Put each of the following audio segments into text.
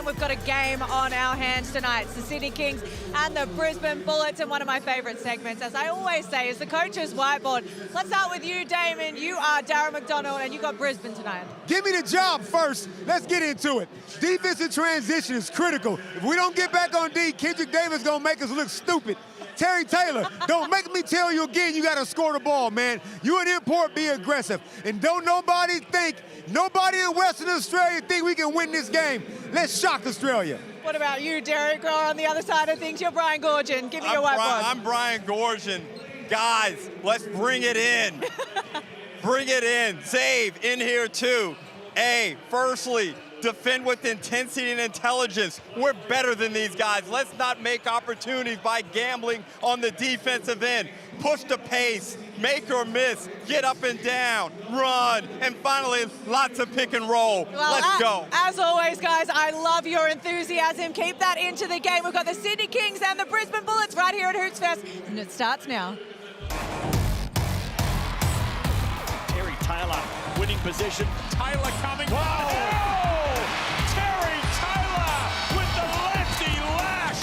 weekend, we've got a game on our hands tonight. It's the Sydney Kings and the Brisbane Bullets, and one of my favourite segments, as I always say, is the coach's whiteboard. Let's start with you, Damon. You are Darren McDonald, and you got Brisbane tonight. Give me the job first. Let's get into it. Defensive transition is critical. If we don't get back on D, Kendrick Davis gonna make us look stupid. Terry Taylor, don't make me tell you again, you gotta score the ball, man. You an import, be aggressive. And don't nobody in Western Australia think we can win this game. Let's shock Australia. What about you, Derek? Or on the other side of things, you're Brian Gorgian. Give me your whiteboard. I'm Brian Gorgian. Guys, let's bring it in. Bring it in. Save in here too. Firstly, defend with intensity and intelligence. We're better than these guys. Let's not make opportunities by gambling on the defensive end. Push the pace, make or miss, get up and down, run, and finally, lots of pick and roll. Well, let's go. As always, guys, I love your enthusiasm. Keep that into the game. We've got the Sydney Kings and the Brisbane Bullets right here at Hoops Fest, and it starts now. Terry Taylor winning position. Taylor coming. Whoa! Terry Taylor with the lefty lash.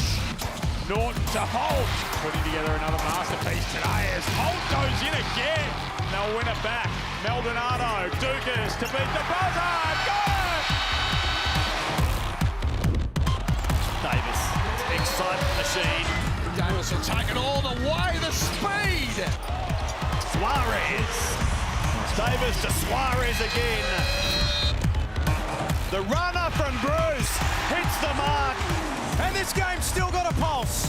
Norton to Holt. Putting together another masterpiece today as Holt goes in again. They'll win it back. Maldonado, Dukas to beat the buzzer. Got it! Davis, excitement machine. Davis will take it all the way. The speed. Suarez. Davis to Suarez again. The runner from Bruce hits the mark. And this game's still got a pulse.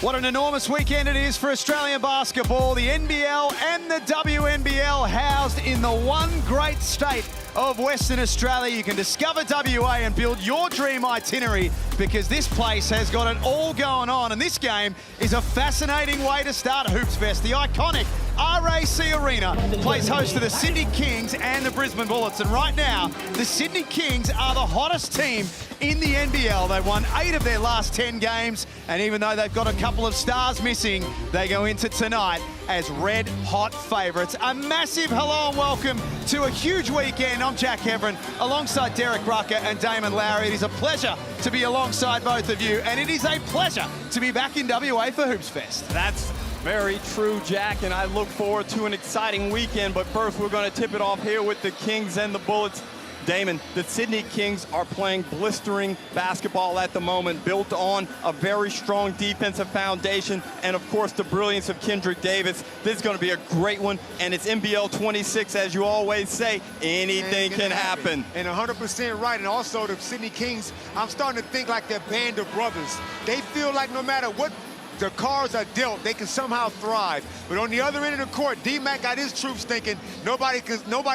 What an enormous weekend it is for Australian basketball. The NBL and the WNBL housed in the one great state of Western Australia. You can discover WA and build your dream itinerary, because this place has got it all going on. And this game is a fascinating way to start Hoops Fest. The iconic RAC Arena plays host to the Sydney Kings and the Brisbane Bullets. And right now, the Sydney Kings are the hottest team in the NBL. They've won 8 of their last 10 games, and even though they've got a couple of stars missing, they go into tonight as red-hot favourites. A massive hello and welcome to a huge weekend. I'm Jack Heverin, alongside Derek Rucker and Damon Lowry. It is a pleasure to be alongside both of you, and it is a pleasure to be back in WA for Hoops Fest. That's very true, Jack, and I look forward to an exciting weekend. But first, we're going to tip it off here with the Kings and the Bullets. Damon, the Sydney Kings are playing blistering basketball at the moment, built on a very strong defensive foundation, and of course the brilliance of Kendrick Davis. This is going to be a great one, and it's NBL26, as you always say, anything can happen. And 100% right, and also the Sydney Kings, I'm starting to think like they're band of brothers. They feel like no matter what the cards are dealt, they can somehow thrive. But on the other end of the court, D-Mac got his troops thinking nobody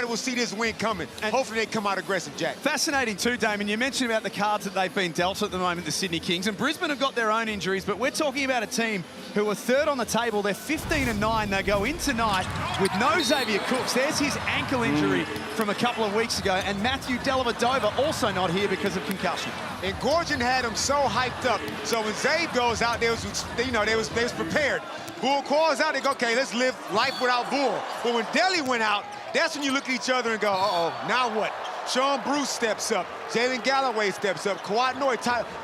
will see this win coming. And hopefully they come out aggressive, Jack. Fascinating too, Damon. You mentioned about the cards that they've been dealt at the moment, the Sydney Kings. And Brisbane have got their own injuries, but we're talking about a team who are third on the table. They're 15-9. They go in tonight with no Xavier Cooks. There's his ankle injury from a couple of weeks ago. And Matthew Dellavedova also not here because of concussion. And Gorgian had him so hyped up. So when Zabe goes out, they was prepared. Bull calls out, they go, okay, let's live life without Bull. But when Delly went out, that's when you look at each other and go, uh-oh, now what? Sean Bruce steps up. Jalen Galloway steps up. Kawhi Noy,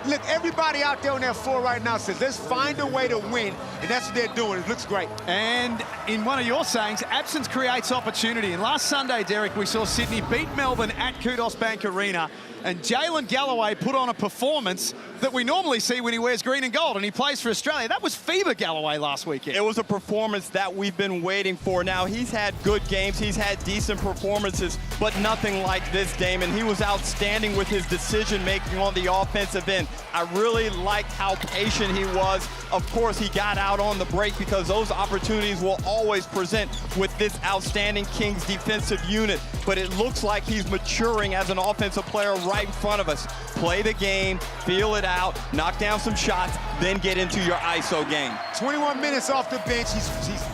look, everybody out there on that floor right now says, let's find a way to win. And that's what they're doing. It looks great. And in one of your sayings, absence creates opportunity. And last Sunday, Derek, we saw Sydney beat Melbourne at Kudos Bank Arena. And Jalen Galloway put on a performance that we normally see when he wears green and gold and he plays for Australia. That was FIBA Galloway last weekend. It was a performance that we've been waiting for. Now, he's had good games, he's had decent performances, but nothing like this, Damon. He was outstanding with his decision-making on the offensive end. I really liked how patient he was. Of course, he got out on the break because those opportunities will always present with this outstanding Kings defensive unit. But it looks like he's maturing as an offensive player right in front of us. Play the game, feel it out, knock down some shots, then get into your ISO game. 21 minutes off the bench. He's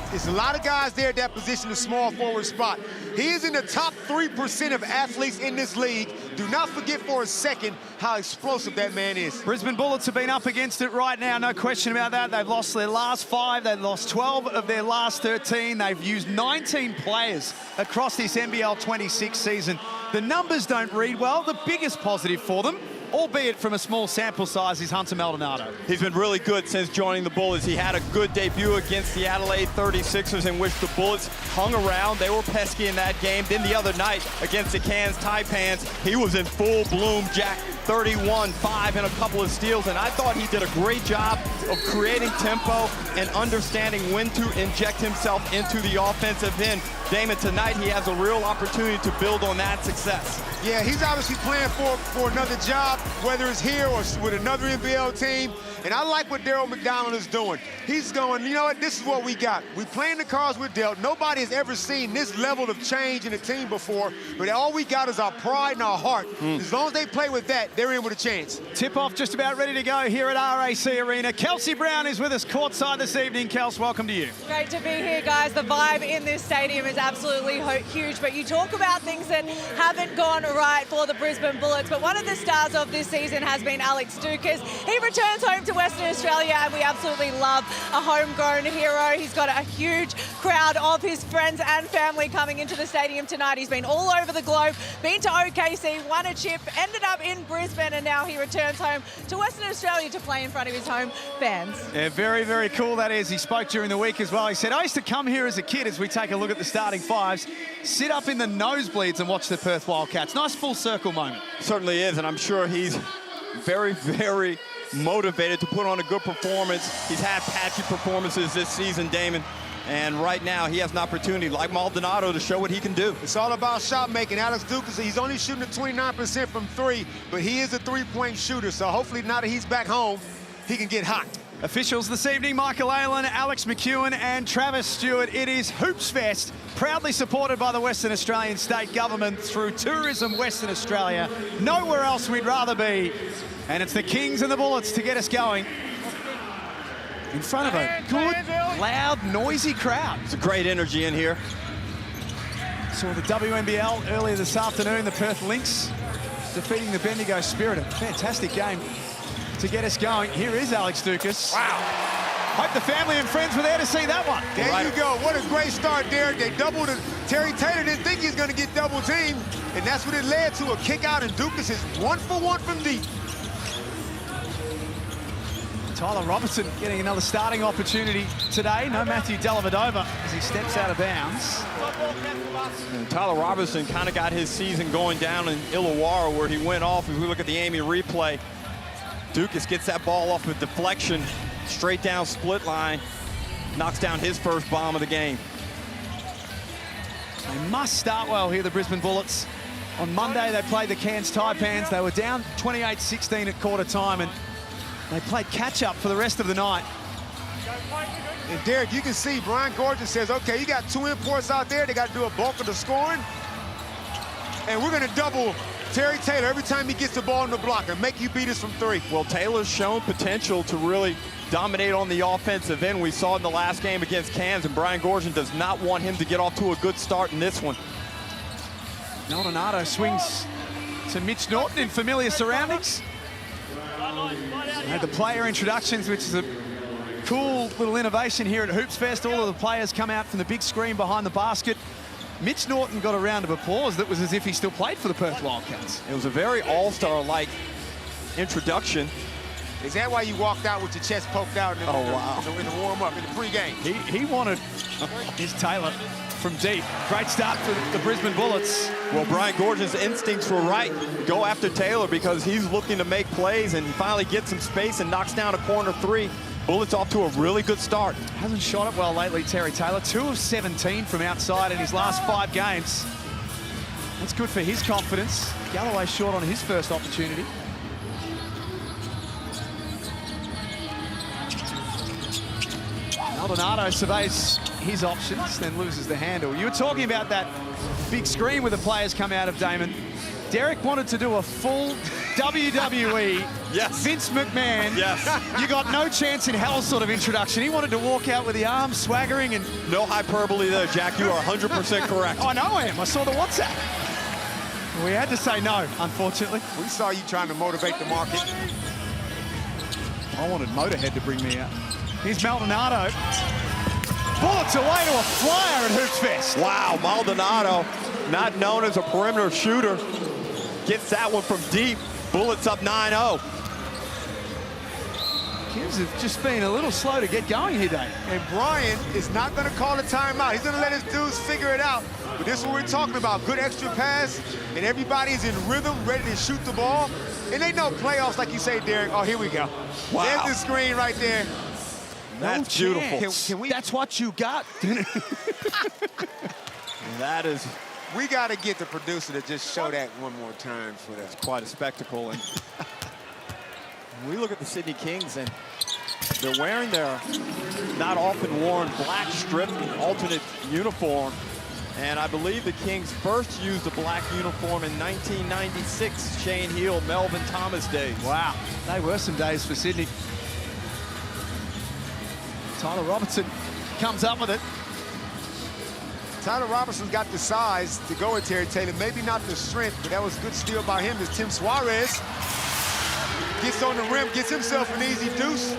There's a lot of guys there at that position, the small forward spot. He is in the top 3% of athletes in this league. Do not forget for a second how explosive that man is. Brisbane Bullets have been up against it right now, no question about that. They've lost their last 5. They've lost 12 of their last 13. They've used 19 players across this NBL26 season. The numbers don't read well. The biggest positive for them, albeit from a small sample size, is Hunter Maldonado. He's been really good since joining the Bullets. He had a good debut against the Adelaide 36ers in which the Bullets hung around. They were pesky in that game. Then the other night against the Cairns Taipans, he was in full bloom, Jack. 31, 5, and a couple of steals, and I thought he did a great job of creating tempo and understanding when to inject himself into the offensive end. Damon, tonight he has a real opportunity to build on that success. Yeah, he's obviously playing for another job, whether it's here or with another NBL team. And I like what Daryl McDonald is doing. He's going, you know what, this is what we got. We're playing the cards we're dealt. Nobody has ever seen this level of change in a team before, but all we got is our pride and our heart. As long as they play with that, they're in with a chance. Tip-off just about ready to go here at RAC Arena. Kelsey Brown is with us courtside this evening. Kels, welcome to you. Great to be here, guys. The vibe in this stadium is absolutely huge, but you talk about things that haven't gone right for the Brisbane Bullets, but one of the stars of this season has been Alex Dukas. He returns home to Western Australia, and we absolutely love a homegrown hero. He's got a huge crowd of his friends and family coming into the stadium tonight. He's been all over the globe, been to OKC, won a chip, ended up in Brisbane, and now he returns home to Western Australia to play in front of his home fans. Yeah, very, very cool that is. He spoke during the week as well. He said, I used to come here as a kid as we take a look at the starting fives, sit up in the nosebleeds and watch the Perth Wildcats. Nice full circle moment. Certainly is, and I'm sure he's very, very motivated to put on a good performance. He's had patchy performances this season, Damon, and right now he has an opportunity, like Maldonado, to show what he can do. It's all about shot making. Alex Dukas, he's only shooting at 29% from 3, but he is a three-point shooter, so hopefully now that he's back home, he can get hot. Officials this evening, Michael Aylen, Alex McEwen and Travis Stewart. It is Hoops Fest, proudly supported by the Western Australian State Government through Tourism Western Australia. Nowhere else we'd rather be. And it's the Kings and the Bullets to get us going in front of a good, loud, noisy crowd. It's a great energy in here. Saw the WNBL earlier this afternoon, the Perth Lynx defeating the Bendigo Spirit. A fantastic game to get us going. Here is Alex Dukas. Wow. Hope the family and friends were there to see that one. There you go. What a great start there. They doubled it. Terry Taylor didn't think he was going to get double teamed, and that's what it led to, a kick out, and Dukas is 1 for 1 from deep. Tyler Robertson getting another starting opportunity today. No Matthew Dellavedova as he steps out of bounds. And Tyler Robertson kind of got his season going down in Illawarra, where he went off. As we look at the Amy replay, Dukas gets that ball off with deflection, straight down split line, knocks down his first bomb of the game. They must start well here, the Brisbane Bullets. On Monday, they played the Cairns Taipans. They were down 28-16 at quarter time, and they played catch-up for the rest of the night. And Derek, you can see Brian Gordon says, okay, you got 2 imports out there. They got to do a bulk of the scoring. And we're going to double Terry Taylor every time he gets the ball in the block and make you beat us from 3. Well, Taylor's shown potential to really dominate on the offensive end. We saw in the last game against Cairns, and Brian Gordon does not want him to get off to a good start in this one. Maldonado swings to Mitch Norton in familiar surroundings. Had the player introductions, which is a cool little innovation here at Hoops Fest. All of the players come out from the big screen behind the basket. Mitch Norton got a round of applause that was as if he still played for the Perth Wildcats. It was a very all-star-like introduction. Is that why you walked out with your chest poked out in the warm-up, in the pregame? He wanted his Taylor from deep. Great start for the Brisbane Bullets. Well, Brian Gordon's instincts were right. Go after Taylor because he's looking to make plays, and he finally gets some space and knocks down a corner 3. Bullets off to a really good start. Hasn't shot it well lately, Terry Taylor. 2 of 17 from outside in his last 5 games. That's good for his confidence. Galloway short on his first opportunity. Maldonado surveys his options, then loses the handle. You were talking about that big screen where the players come out of, Damon. Derek wanted to do a full WWE Yes. Vince McMahon, Yes. you got no chance in hell sort of introduction. He wanted to walk out with the arms swaggering and... No hyperbole there, Jack. You are 100% correct. I know I am. I saw the WhatsApp. We had to say no, unfortunately. We saw you trying to motivate the market. I wanted Motorhead to bring me out. Here's Maldonado. Bullets away to a flyer at Hoops Fest. Wow, Maldonado, not known as a perimeter shooter, gets that one from deep. Bullets up 9-0. Kings have just been a little slow to get going here, Dave. And Brian is not going to call a timeout. He's going to let his dudes figure it out. But this is what we're talking about. Good extra pass, and everybody's in rhythm, ready to shoot the ball. And they know playoffs, like you say, Derek. Oh, here we go. Wow. There's the screen right there. That's beautiful. Can we? That's what you got. That is We got to get the producer to just show that one more time for us. quite a spectacle. And we look at the Sydney Kings, and they're wearing their not often worn black strip alternate uniform. And I believe the Kings first used a black uniform in 1996, Shane Heal, Melvin Thomas days. Wow, they were some days for Sydney. Tyler Robertson comes up with it. Tyler Robertson's got the size to go with Terry Taylor. Maybe not the strength, but that was a good steal by him. As Tim Suarez gets on the rim, gets himself an easy deuce.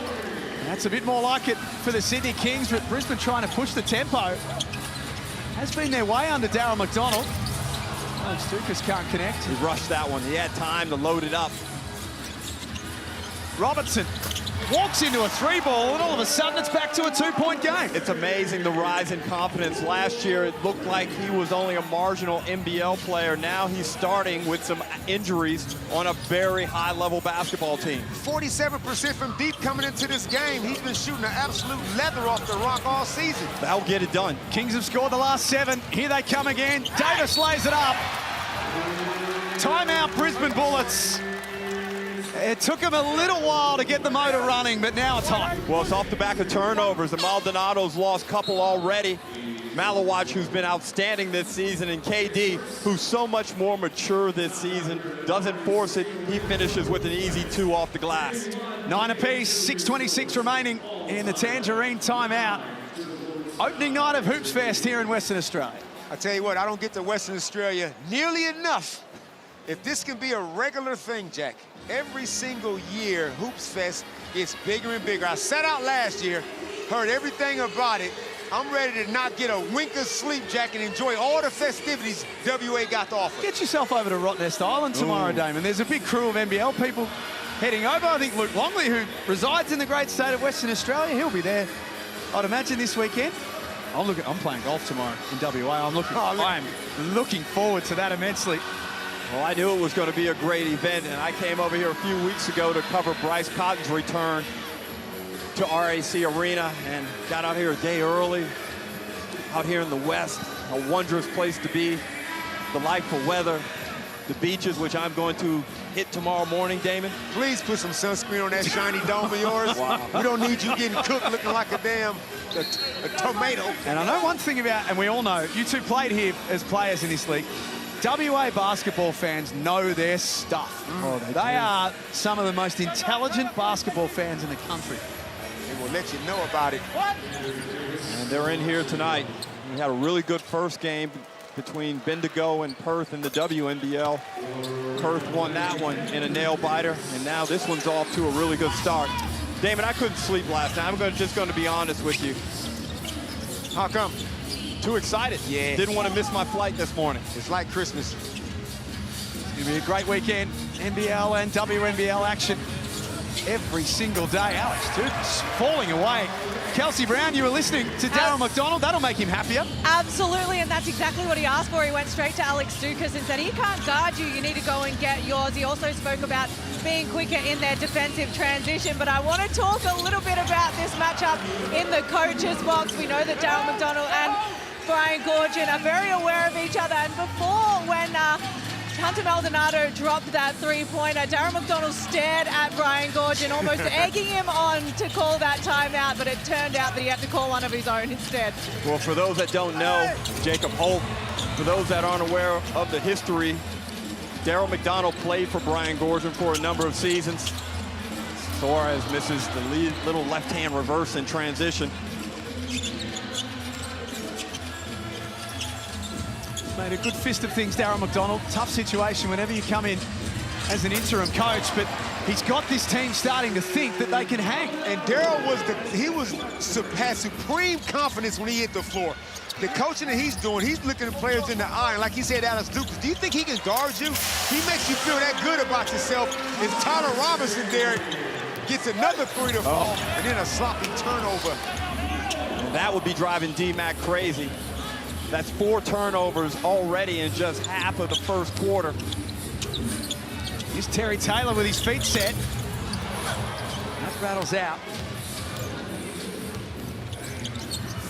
That's a bit more like it for the Sydney Kings, but Brisbane trying to push the tempo. Has been their way under Darryl McDonald. Alex Dukas can't connect. He rushed that one. He had time to load it up. Robertson walks into a three ball, and all of a sudden it's back to a two-point game. It's amazing the rise in confidence. Last year, it looked like he was only a marginal NBL player. Now he's starting with some injuries on a very high-level basketball team. 47% from deep coming into this game. He's been shooting an absolute leather off the rock all season. That'll get it done. Kings have scored the last 7. Here they come again. Davis lays it up. Timeout, Brisbane Bullets. It took him a little while to get the motor running, but now it's hot. Well, it's off the back of turnovers. The Maldonado's lost couple already. Malawach, who's been outstanding this season, and KD, who's so much more mature this season, doesn't force it. He finishes with an easy 2 off the glass. 9 apiece, 6:26 remaining in the Tangerine timeout. Opening night of Hoops Fest here in Western Australia. I tell you what, I don't get to Western Australia nearly enough. If this can be a regular thing, Jack, every single year, Hoops Fest gets bigger and bigger. I sat out last year, heard everything about it. I'm ready to not get a wink of sleep, Jack, and enjoy all the festivities WA got to offer. Get yourself over to Rottnest Island tomorrow, Damon. There's a big crew of NBL people heading over. I think Luke Longley, who resides in the great state of Western Australia, he'll be there, I'd imagine, this weekend. I'm playing golf tomorrow in WA. I am looking forward to that immensely. Well, I knew it was going to be a great event, and I came over here a few weeks ago to cover Bryce Cotton's return to RAC Arena and got out here a day early, out here in the West. A wondrous place to be, delightful weather, the beaches, which I'm going to hit tomorrow morning, Damon. Please put some sunscreen on that shiny dome of yours. Wow. We don't need you getting cooked looking like a damn a tomato. And I know one thing about, and we all know, you two played here as players in this league. WA basketball fans know their stuff. They are some of the most intelligent basketball fans in the country. They will let you know about it. And they're in here tonight. We had a really good first game between Bendigo and Perth in the WNBL. Perth won that one in a nail-biter, and now this one's off to a really good start. Damon, I couldn't sleep last night. I'm just going to be honest with you. How come? Too excited. Yeah. Didn't want to miss my flight this morning. It's like Christmas. It's going to be a great weekend. NBL and WNBL action every single day. Alex Dukas falling away. Kelsey Brown, you were listening to Darryl McDonald. That'll make him happier. Absolutely, and that's exactly what he asked for. He went straight to Alex Dukas and said, he can't guard you, you need to go and get yours. He also spoke about being quicker in their defensive transition, but I want to talk a little bit about this matchup in the coach's box. We know that Darryl McDonald and Brian Goorjian are very aware of each other, and before, when Hunter Maldonado dropped that three-pointer, Darryl McDonald stared at Brian Goorjian, almost egging him on to call that timeout, but it turned out that he had to call one of his own instead. Well, for those that don't know, Jacob Holt, for those that aren't aware of the history, Darryl McDonald played for Brian Goorjian for a number of seasons. Suarez misses the little left-hand reverse in transition. Made a good fist of things, Darren McDonald. Tough situation whenever you come in as an interim coach, but he's got this team starting to think that they can hang. And Daryl had supreme confidence when he hit the floor. The coaching that he's doing, he's looking at players in the eye. And like he said, Alex Duke, do you think he can guard you? He makes you feel that good about yourself. If Tyler Robinson there gets another three to fall, and then a sloppy turnover. And that would be driving D-Mac crazy. That's 4 turnovers already in just half of the first quarter. Here's Terry Taylor with his feet set. That rattles out.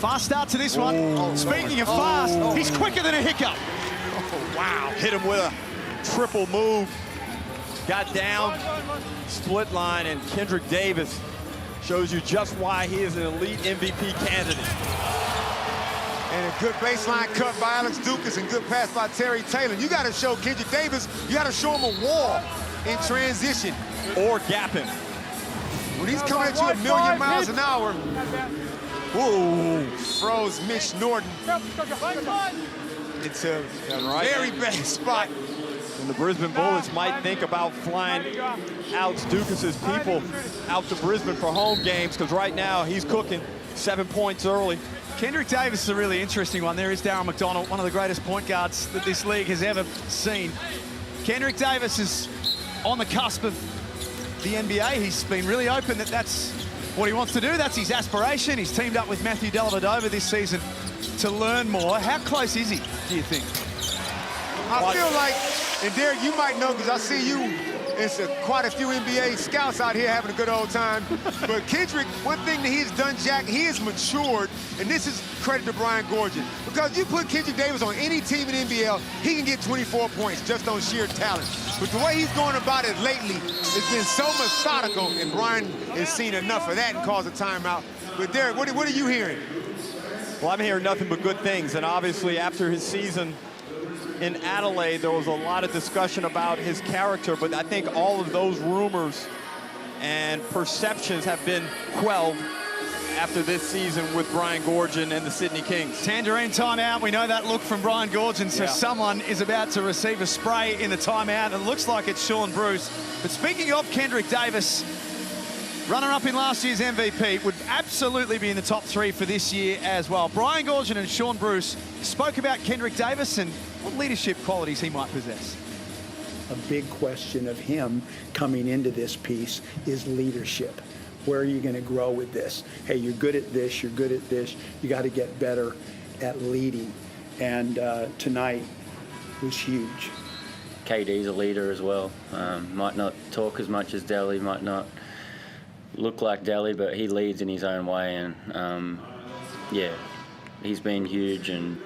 Fast start to this one. Oh, Speaking of fast, he's quicker than a hiccup. Oh, wow. Hit him with a triple move. Got down, split line, and Kendrick Davis shows you just why he is an elite MVP candidate. And a good baseline cut by Alex Dukas and good pass by Terry Taylor. You got to show Kendrick Davis, you got to show him a wall in transition. Or gap him. When he's coming at you a million miles an hour. Whoa, froze Mitch Norton. It's a very bad spot. And the Brisbane Bullets might think about flying Alex Dukas' people out to Brisbane for home games, because right now he's cooking 7 points early. Kendrick Davis is a really interesting one. There is Darren McDonald, one of the greatest point guards that this league has ever seen. Kendrick Davis is on the cusp of the NBA. He's been really open that that's what he wants to do. That's his aspiration. He's teamed up with Matthew Dellavedova this season to learn more. How close is he, do you think? I feel like, and Derek, you might know because I see you, it's quite a few NBA scouts out here having a good old time. But Kendrick, one thing that he's done, Jack, he has matured, and this is credit to Brian Goorjian. Because you put Kendrick Davis on any team in NBL, he can get 24 points just on sheer talent. But the way he's going about it lately has been so methodical, and Brian has seen enough of that and caused a timeout. But Derek, what are you hearing? Well, I'm hearing nothing but good things, and obviously after his season in Adelaide, there was a lot of discussion about his character, but I think all of those rumors and perceptions have been quelled after this season with Brian Goorjian and the Sydney Kings. Tangerine timeout. We know that look from Brian Goorjian, so someone is about to receive a spray in the timeout. It looks like it's Sean Bruce. But speaking of Kendrick Davis, runner-up in last year's MVP, would absolutely be in the top 3 for this year as well. Brian Goorjian and Sean Bruce spoke about Kendrick Davis and what leadership qualities he might possess. A big question of him coming into this piece is leadership. Where are you going to grow with this? Hey, you're good at this, you're good at this. You got to get better at leading. And tonight was huge. KD's a leader as well. Might not talk as much as Delhi, might not look like Delhi, but he leads in his own way. And yeah, he's been huge. And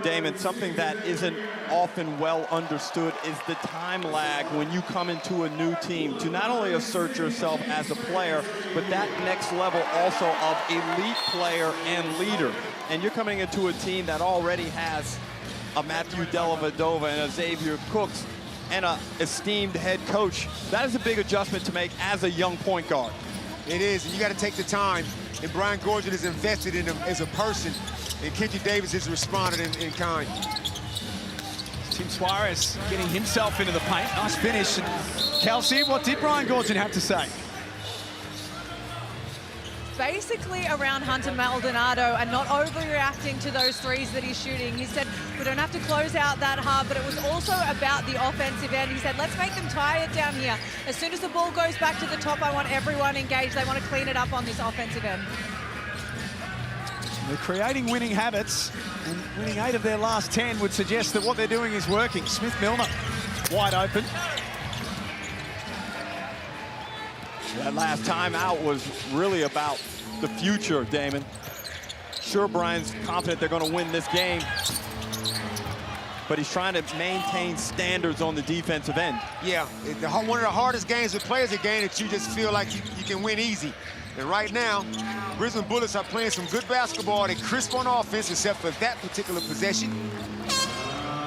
Damon, something that isn't often well understood is the time lag when you come into a new team to not only assert yourself as a player, but that next level also of elite player and leader. And you're coming into a team that already has a Matthew Dellavedova and a Xavier Cooks and an esteemed head coach. That is a big adjustment to make as a young point guard. It is, and you got to take the time. And Brian Goorjian is invested in him as a person. And Kendrick Davis has responded in kind. Tim Suarez getting himself into the paint. Nice finish. And Kelsey, what did Brian Goorjian have to say? Basically around Hunter Maldonado and not overreacting to those threes that he's shooting. He said, we don't have to close out that hard, but it was also about the offensive end. He said, let's make them tired down here. As soon as the ball goes back to the top, I want everyone engaged. They want to clean it up on this offensive end. They're creating winning habits, and winning 8 of their last 10 would suggest that what they're doing is working. Smith-Milner wide open. That last timeout was really about the future, Damon. Sure, Brian's confident they're going to win this game, but he's trying to maintain standards on the defensive end. Yeah, one of the hardest games with players, a game that you just feel like you can win easy. And right now, Brisbane Bullets are playing some good basketball. They're crisp on offense, except for that particular possession.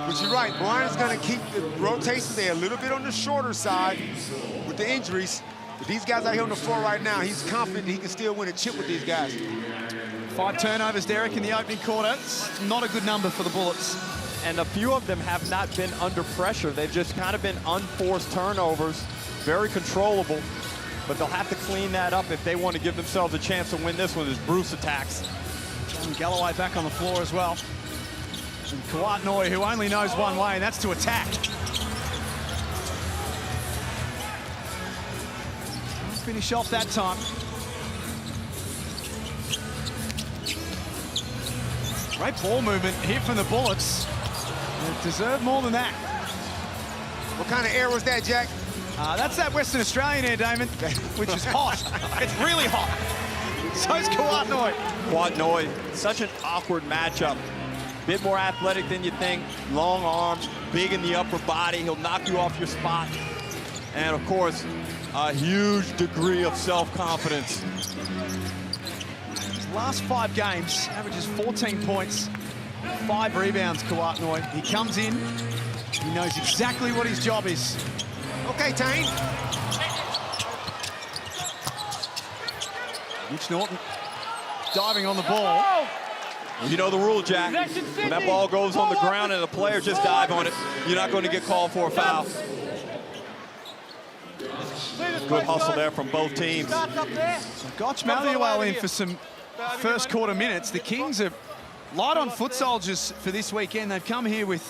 But you're right, Brian's going to keep the rotation there a little bit on the shorter side with the injuries. But these guys out here on the floor right now, he's confident he can still win a chip with these guys. 5 turnovers, Derek, in the opening quarter. It's not a good number for the Bullets. And a few of them have not been under pressure. They've just kind of been unforced turnovers, very controllable. But they'll have to clean that up if they want to give themselves a chance to win this one as Bruce attacks. And Galloway back on the floor as well. And Kawatnoy, who only knows one way, and that's to attack. Finish off that time. Great ball movement here from the Bullets. They deserve more than that. What kind of air was that, Jack? That's that Western Australian air, Damon, which is hot. It's really hot. So's Kawatnoy. Kawatnoy, such an awkward matchup. Bit more athletic than you think. Long arms, big in the upper body. He'll knock you off your spot. And of course, a huge degree of self-confidence. His last 5 games, averages 14 points, 5 rebounds, Kawatnoy. He comes in, he knows exactly what his job is. Okay, Tane. Mitch Norton diving on the ball. You know the rule, Jack. When that ball goes on the ground and the player just dive on it, you're not going to get called for a foul. Good hustle there from both teams. Gotch Maluel in for some first quarter minutes. The Kings are light on foot soldiers for this weekend. They've come here with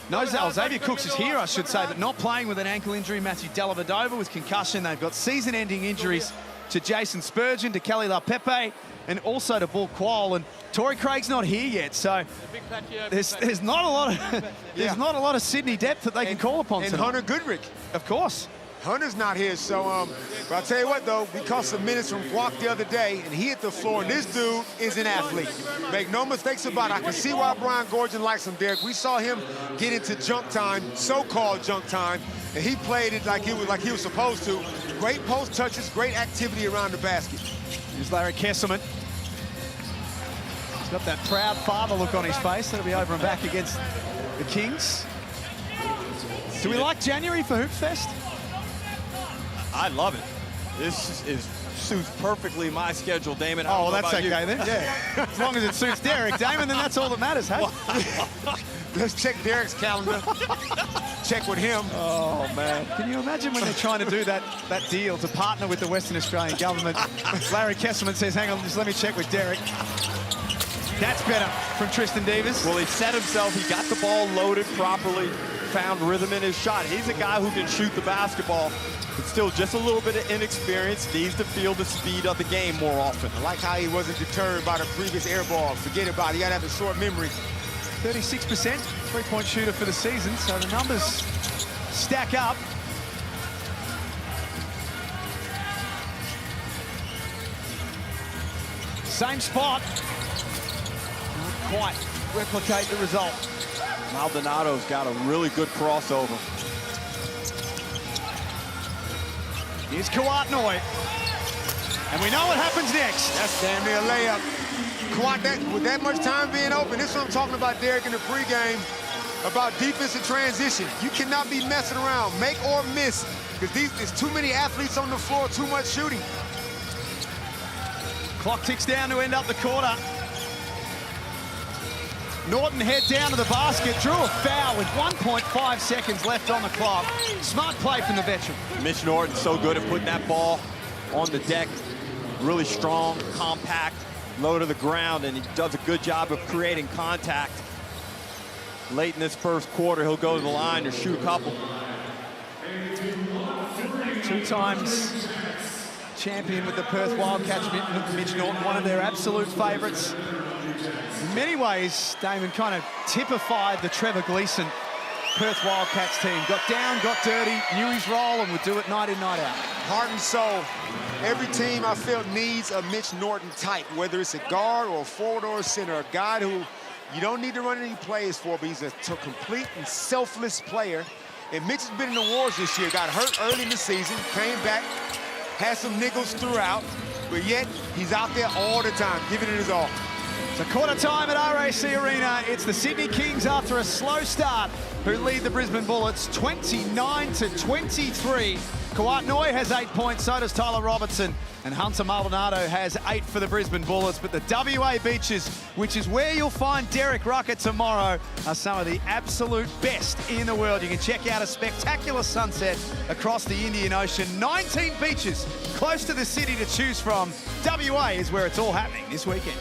Xavier Cooks is here, I should say, but not playing with an ankle injury. Matthew Dellavedova with concussion. They've got season-ending injuries to Jason Spurgeon, to Kelly LaPepe, and also to Bull Quoll. And Torrey Craig's not here yet, so there's not a lot of Sydney depth that they can call upon And tonight. Hunter Goodrick. Of course. Hunter's not here, so, but I'll tell you what, though, we caught some minutes from Guac the other day, and he hit the floor, and this dude is an athlete. Make no mistakes about it. I can see why Brian Gorgon likes him, Derek. We saw him get into junk time, so-called junk time, and he played it like he was supposed to. Great post touches, great activity around the basket. Here's Larry Kesselman. He's got that proud father look on his face. That'll be over and back against the Kings. Do we like January for Hoop Fest? I love it. This suits perfectly my schedule, Damon. Oh, well, that's okay then. Yeah. As long as it suits Derek, Damon, then that's all that matters, hey? Let's check Derek's calendar. Check with him. Oh, man. Can you imagine when they're trying to do that deal to partner with the Western Australian government? Larry Kesselman says, hang on, just let me check with Derek. That's better from Tristan Devers. Well, he set himself. He got the ball loaded properly, found rhythm in his shot. He's a guy who can shoot the basketball, but still just a little bit of inexperience, needs to feel the speed of the game more often. I like how he wasn't deterred by the previous air ball. Forget about it. You got to have a short memory. 36% three-point shooter for the season, so the numbers stack up. Same spot. Not quite replicate the result. Maldonado's got a really good crossover. Here's Kawatnoy. And we know what happens next. That's damn near a layup. Kawat, with that much time being open, this is what I'm talking about, Derek, in the pregame, about defensive transition. You cannot be messing around, make or miss, because there's too many athletes on the floor, too much shooting. Clock ticks down to end up the quarter. Norton head down to the basket, drew a foul with 1.5 seconds left on the clock. Smart play from the veteran. Mitch Norton so good at putting that ball on the deck. Really strong, compact, low to the ground, and he does a good job of creating contact. Late in this first quarter, he'll go to the line or shoot a couple. 2 times champion with the Perth Wildcats, Mitch Norton, one of their absolute favourites. In many ways, Damon kind of typified the Trevor Gleeson Perth Wildcats team. Got down, got dirty, knew his role, and would do it night in, night out. Heart and soul. Every team, I felt, needs a Mitch Norton type, whether it's a guard or a forward or a center, a guy who you don't need to run any plays for, but he's a complete and selfless player. And Mitch has been in the wars this year. Got hurt early in the season, came back, had some niggles throughout, but yet he's out there all the time, giving it his all. So quarter time at RAC Arena. It's the Sydney Kings after a slow start who lead the Brisbane Bullets 29-23. Kawat Noi has 8 points, so does Tyler Robertson. And Hunter Maldonado has 8 for the Brisbane Bullets. But the WA beaches, which is where you'll find Derek Rucker tomorrow, are some of the absolute best in the world. You can check out a spectacular sunset across the Indian Ocean. 19 beaches close to the city to choose from. WA is where it's all happening this weekend.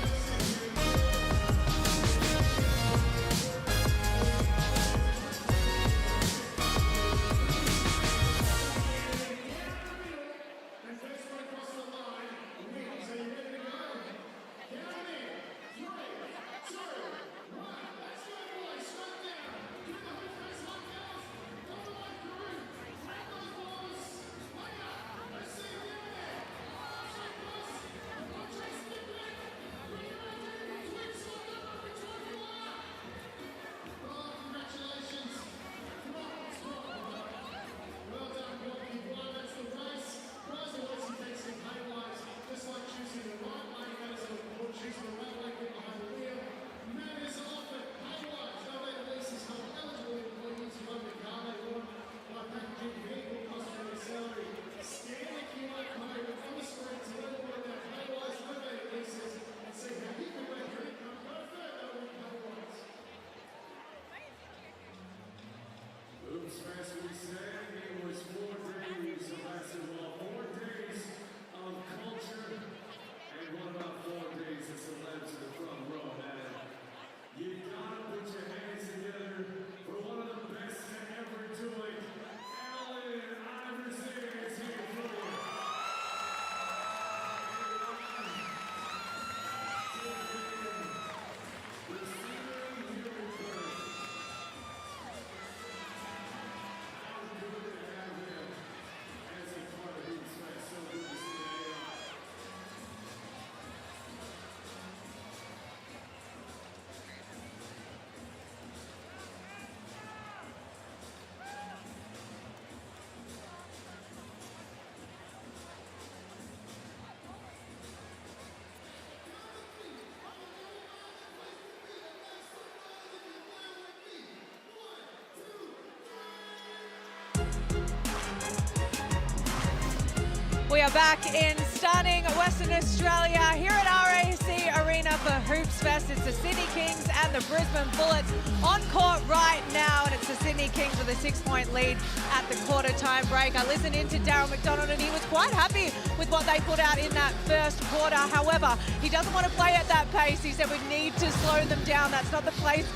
We are back in stunning Western Australia here at RAC Arena for Hoops Fest. It's the Sydney Kings and the Brisbane Bullets on court right now, and it's the Sydney Kings with a 6-point lead at the quarter time break. I listened in to Darryl McDonald and he was quite happy with what they put out in that first quarter. However, he doesn't want to play at that pace. He said we need to slow them down. That's not the pace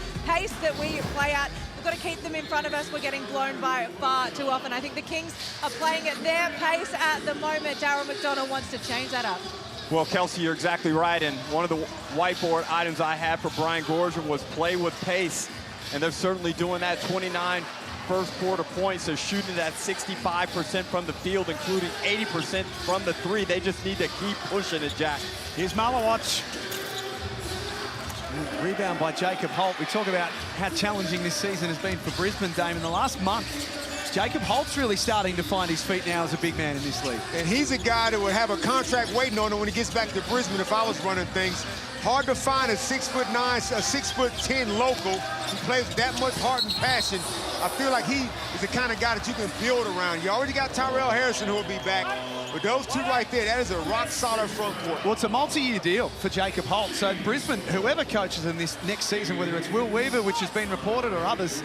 that we play at. We've got to keep them in front of us. We're getting blown by far too often. I think the Kings are playing at their pace at the moment. Darryl McDonald wants to change that up. Well, Kelsey, you're exactly right. And one of the whiteboard items I had for Brian Gorgian was play with pace. And they're certainly doing that. 29 first quarter points. They're shooting at 65% from the field, including 80% from the three. They just need to keep pushing it, Jack. Here's Malawatch. Rebound by Jacob Holt. We talk about how challenging this season has been for Brisbane, Dame. In the last month, Jacob Holt's really starting to find his feet now as a big man in this league. And he's a guy that would have a contract waiting on him when he gets back to Brisbane if I was running things. Hard to find a 6'9", a 6'10" local who plays with that much heart and passion. I feel like he is the kind of guy that you can build around. You already got Tyrell Harrison who will be back. But those two right there, that is a rock-solid front court. Well, it's a multi-year deal for Jacob Holt. So Brisbane, whoever coaches them this next season, whether it's Will Weaver, which has been reported, or others,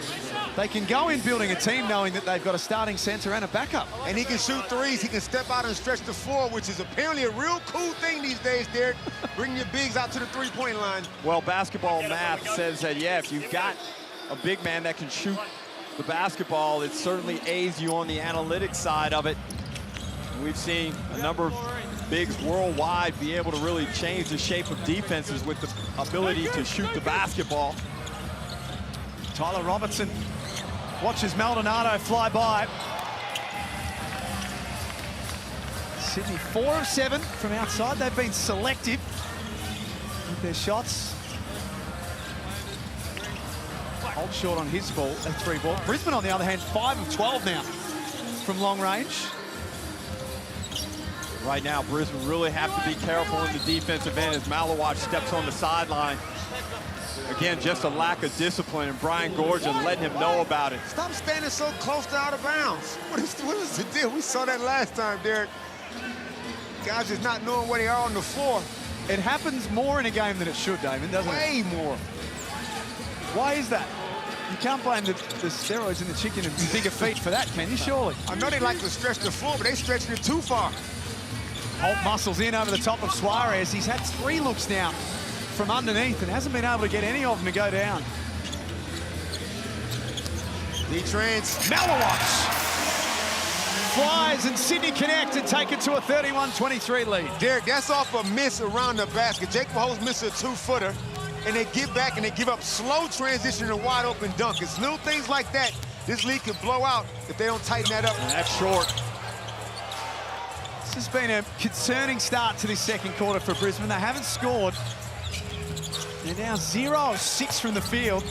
they can go in building a team knowing that they've got a starting centre and a backup. And he can shoot threes. He can step out and stretch the floor, which is apparently a real cool thing these days, Derek. Bring your bigs out to the three-point line. Well, basketball math says that, yeah, if you've got a big man that can shoot the basketball, it certainly aids you on the analytics side of it. We've seen a number of bigs worldwide be able to really change the shape of defenses with the ability to shoot the basketball. Tyler Robertson watches Maldonado fly by. Sydney 4 of 7 from outside. They've been selective with their shots. Holt short on his ball, a 3 ball. Brisbane, on the other hand, 5 of 12 now from long range. Right now, Brisbane really have to be careful in the defensive end as Malawatch steps on the sideline. Again, just a lack of discipline, and Brian Gorgon letting him know about it. Stop standing so close to out of bounds. What is the deal? We saw that last time, Derek. Guys just not knowing where they are on the floor. It happens more in a game than it should, Damon, doesn't it? Way more. Why is that? You can't blame the steroids and the chicken and bigger feet for that, can you? Surely. I know they like to stretch the floor, but they stretching it too far. Holt muscles in over the top of Suarez. He's had 3 looks now from underneath and hasn't been able to get any of them to go down. D-Trans. Malawatch flies and Sydney connect and take it to a 31-23 lead. Derek, that's off a miss around the basket. Jake Mahomes missed a 2-footer, and they give back and they give up slow transition and a wide open dunk. It's little things like that this league could blow out if they don't tighten that up. And that's short. This has been a concerning start to this second quarter for Brisbane. They haven't scored. They're now 0 of 6 from the field.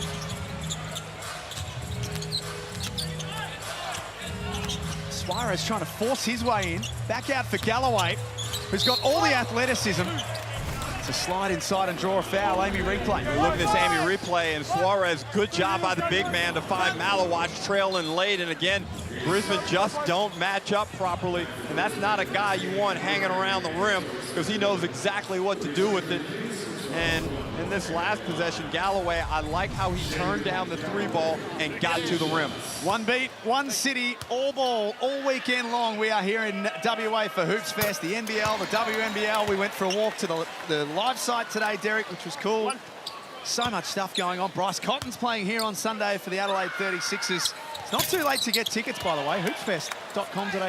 Suarez trying to force his way in. Back out for Galloway, who's got all the athleticism to slide inside and draw a foul. Amy replay. Look at this Amy replay, and Suarez, good job by the big man to find Malawatch trailing late. And again, Brisbane just don't match up properly. And that's not a guy you want hanging around the rim because he knows exactly what to do with it. And in this last possession, Galloway, I like how he turned down the 3-ball and got to the rim. One beat, one city, all ball, all weekend long. We are here in WA for Hoops Fest, the NBL, the WNBL. We went for a walk to the live site today, Derek, which was cool. So much stuff going on. Bryce Cotton's playing here on Sunday for the Adelaide 36ers. It's not too late to get tickets, by the way, hoopsfest.com.au.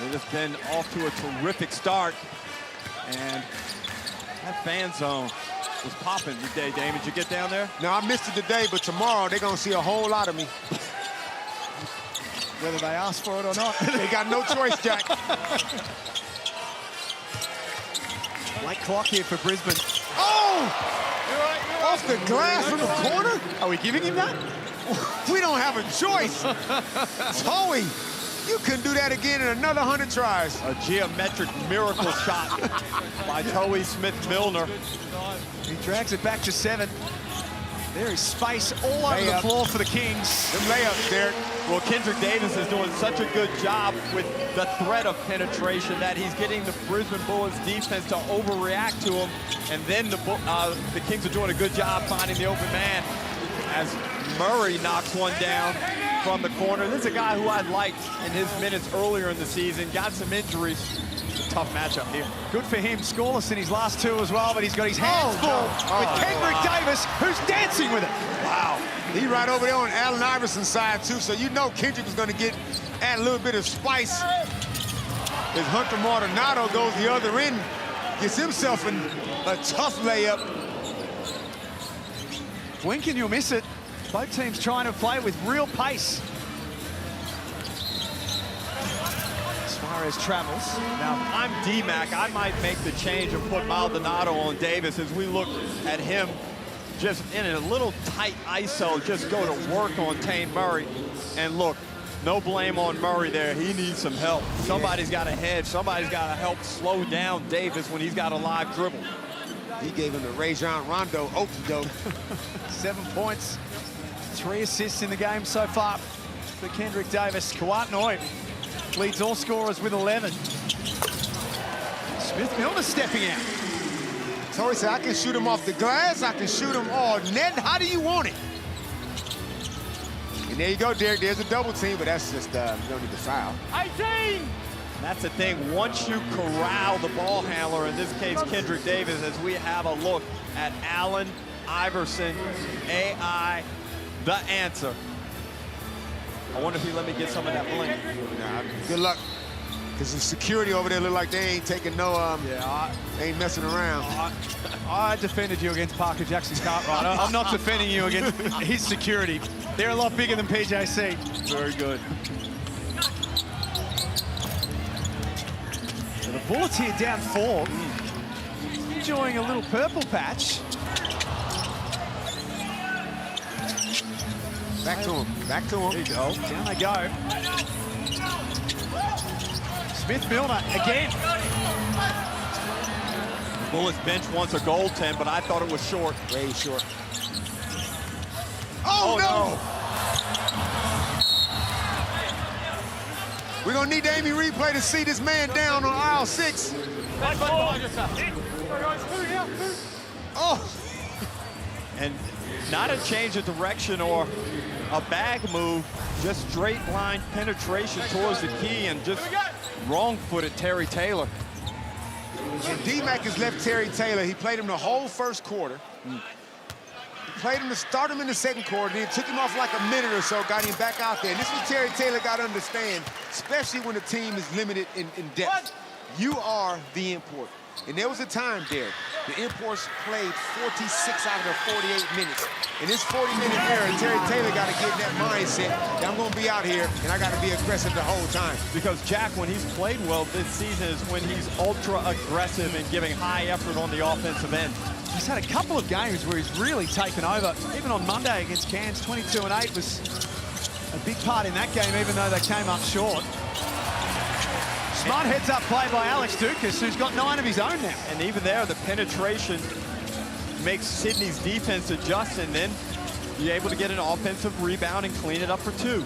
It has been off to a terrific start. And that fan zone was popping today, Damon. Did you get down there? No, I missed it today, but tomorrow they're going to see a whole lot of me. Whether they ask for it or not. They got no choice, Jack. Late clock here for Brisbane. Oh! Off the glass from the corner? Are we giving him that? We don't have a choice. Toey, you couldn't do that again in another 100 tries. A geometric miracle shot by Toey Smith-Milner. He drags it back to 7. There is space all over the floor for the Kings. Them layups, Derek. Well, Kendrick Davis is doing such a good job with the threat of penetration that he's getting the Brisbane Bullets defense to overreact to him. And then the Kings are doing a good job finding the open man as Murray knocks one down from the corner. This is a guy who I liked in his minutes earlier in the season. Got some injuries. It's a tough matchup here. Good for him. Scoreless in his last 2 as well, but he's got his hands full with Kendrick Davis, who's dancing with it. Wow. He right over there on Allen Iverson's side, too, so you know Kendrick is going to add a little bit of spice. As Hunter Maldonado goes the other end, gets himself in a tough layup. Blink and you'll miss it. Both teams trying to play with real pace. Suarez travels. Now, if I'm D-Mac, I might make the change and put Maldonado on Davis as we look at him just in a little tight ISO, just go to work on Tane Murray. And look, no blame on Murray there. He needs some help. Somebody's got to hedge. Somebody's got to help slow down Davis when he's got a live dribble. He gave him the Rajon Rondo okey-doke. 7 points, 3 assists in the game so far for Kendrick Davis. Kawhi leads all scorers with 11. Smith-Milner stepping out. So he said, I can shoot him off the glass, I can shoot him all net. How do you want it? And there you go, Derek. There's a double team, but that's just, you don't need to foul. 18! That's the thing. Once you corral the ball handler, in this case Kendrick Davis, as we have a look at Allen Iverson, AI, the answer. I wonder if he let me get some of that blink. Nah, good luck. Because the security over there look like they ain't taking no, they ain't messing around. I defended you against Parker Jackson Cartwright. I'm not defending you against his security. They're a lot bigger than PJC. Very good. So the Bullets here down 4. Enjoying a little purple patch. Back to him. Back to him. There you go. Down they go. Smith-Milner again. Bullets bench wants a goaltend, but I thought it was short. Way short. Oh, no! We're going to need the Amy replay to see this man down on aisle 6. Oh! And not a change of direction or a bag move, just straight line penetration towards the key and just wrong-footed Terry Taylor. And D-Mac has left Terry Taylor. He played him the whole first quarter. He played him to start him in the second quarter, then took him off like a minute or so, got him back out there. And this is what Terry Taylor got to understand, especially when the team is limited in depth. You are the import. And there was a time, Derek, the imports played 46 out of the 48 minutes. In this 40-minute era, Terry Taylor got to get in that mindset that I'm going to be out here and I got to be aggressive the whole time. Because, Jack, when he's played well this season is when he's ultra-aggressive and giving high effort on the offensive end. He's had a couple of games where he's really taken over. Even on Monday against Cairns, 22-8 was a big part in that game, even though they came up short. Smart heads-up play by Alex Dukas, who's got 9 of his own now. And even there, the penetration makes Sydney's defense adjust, and then you're able to get an offensive rebound and clean it up for 2.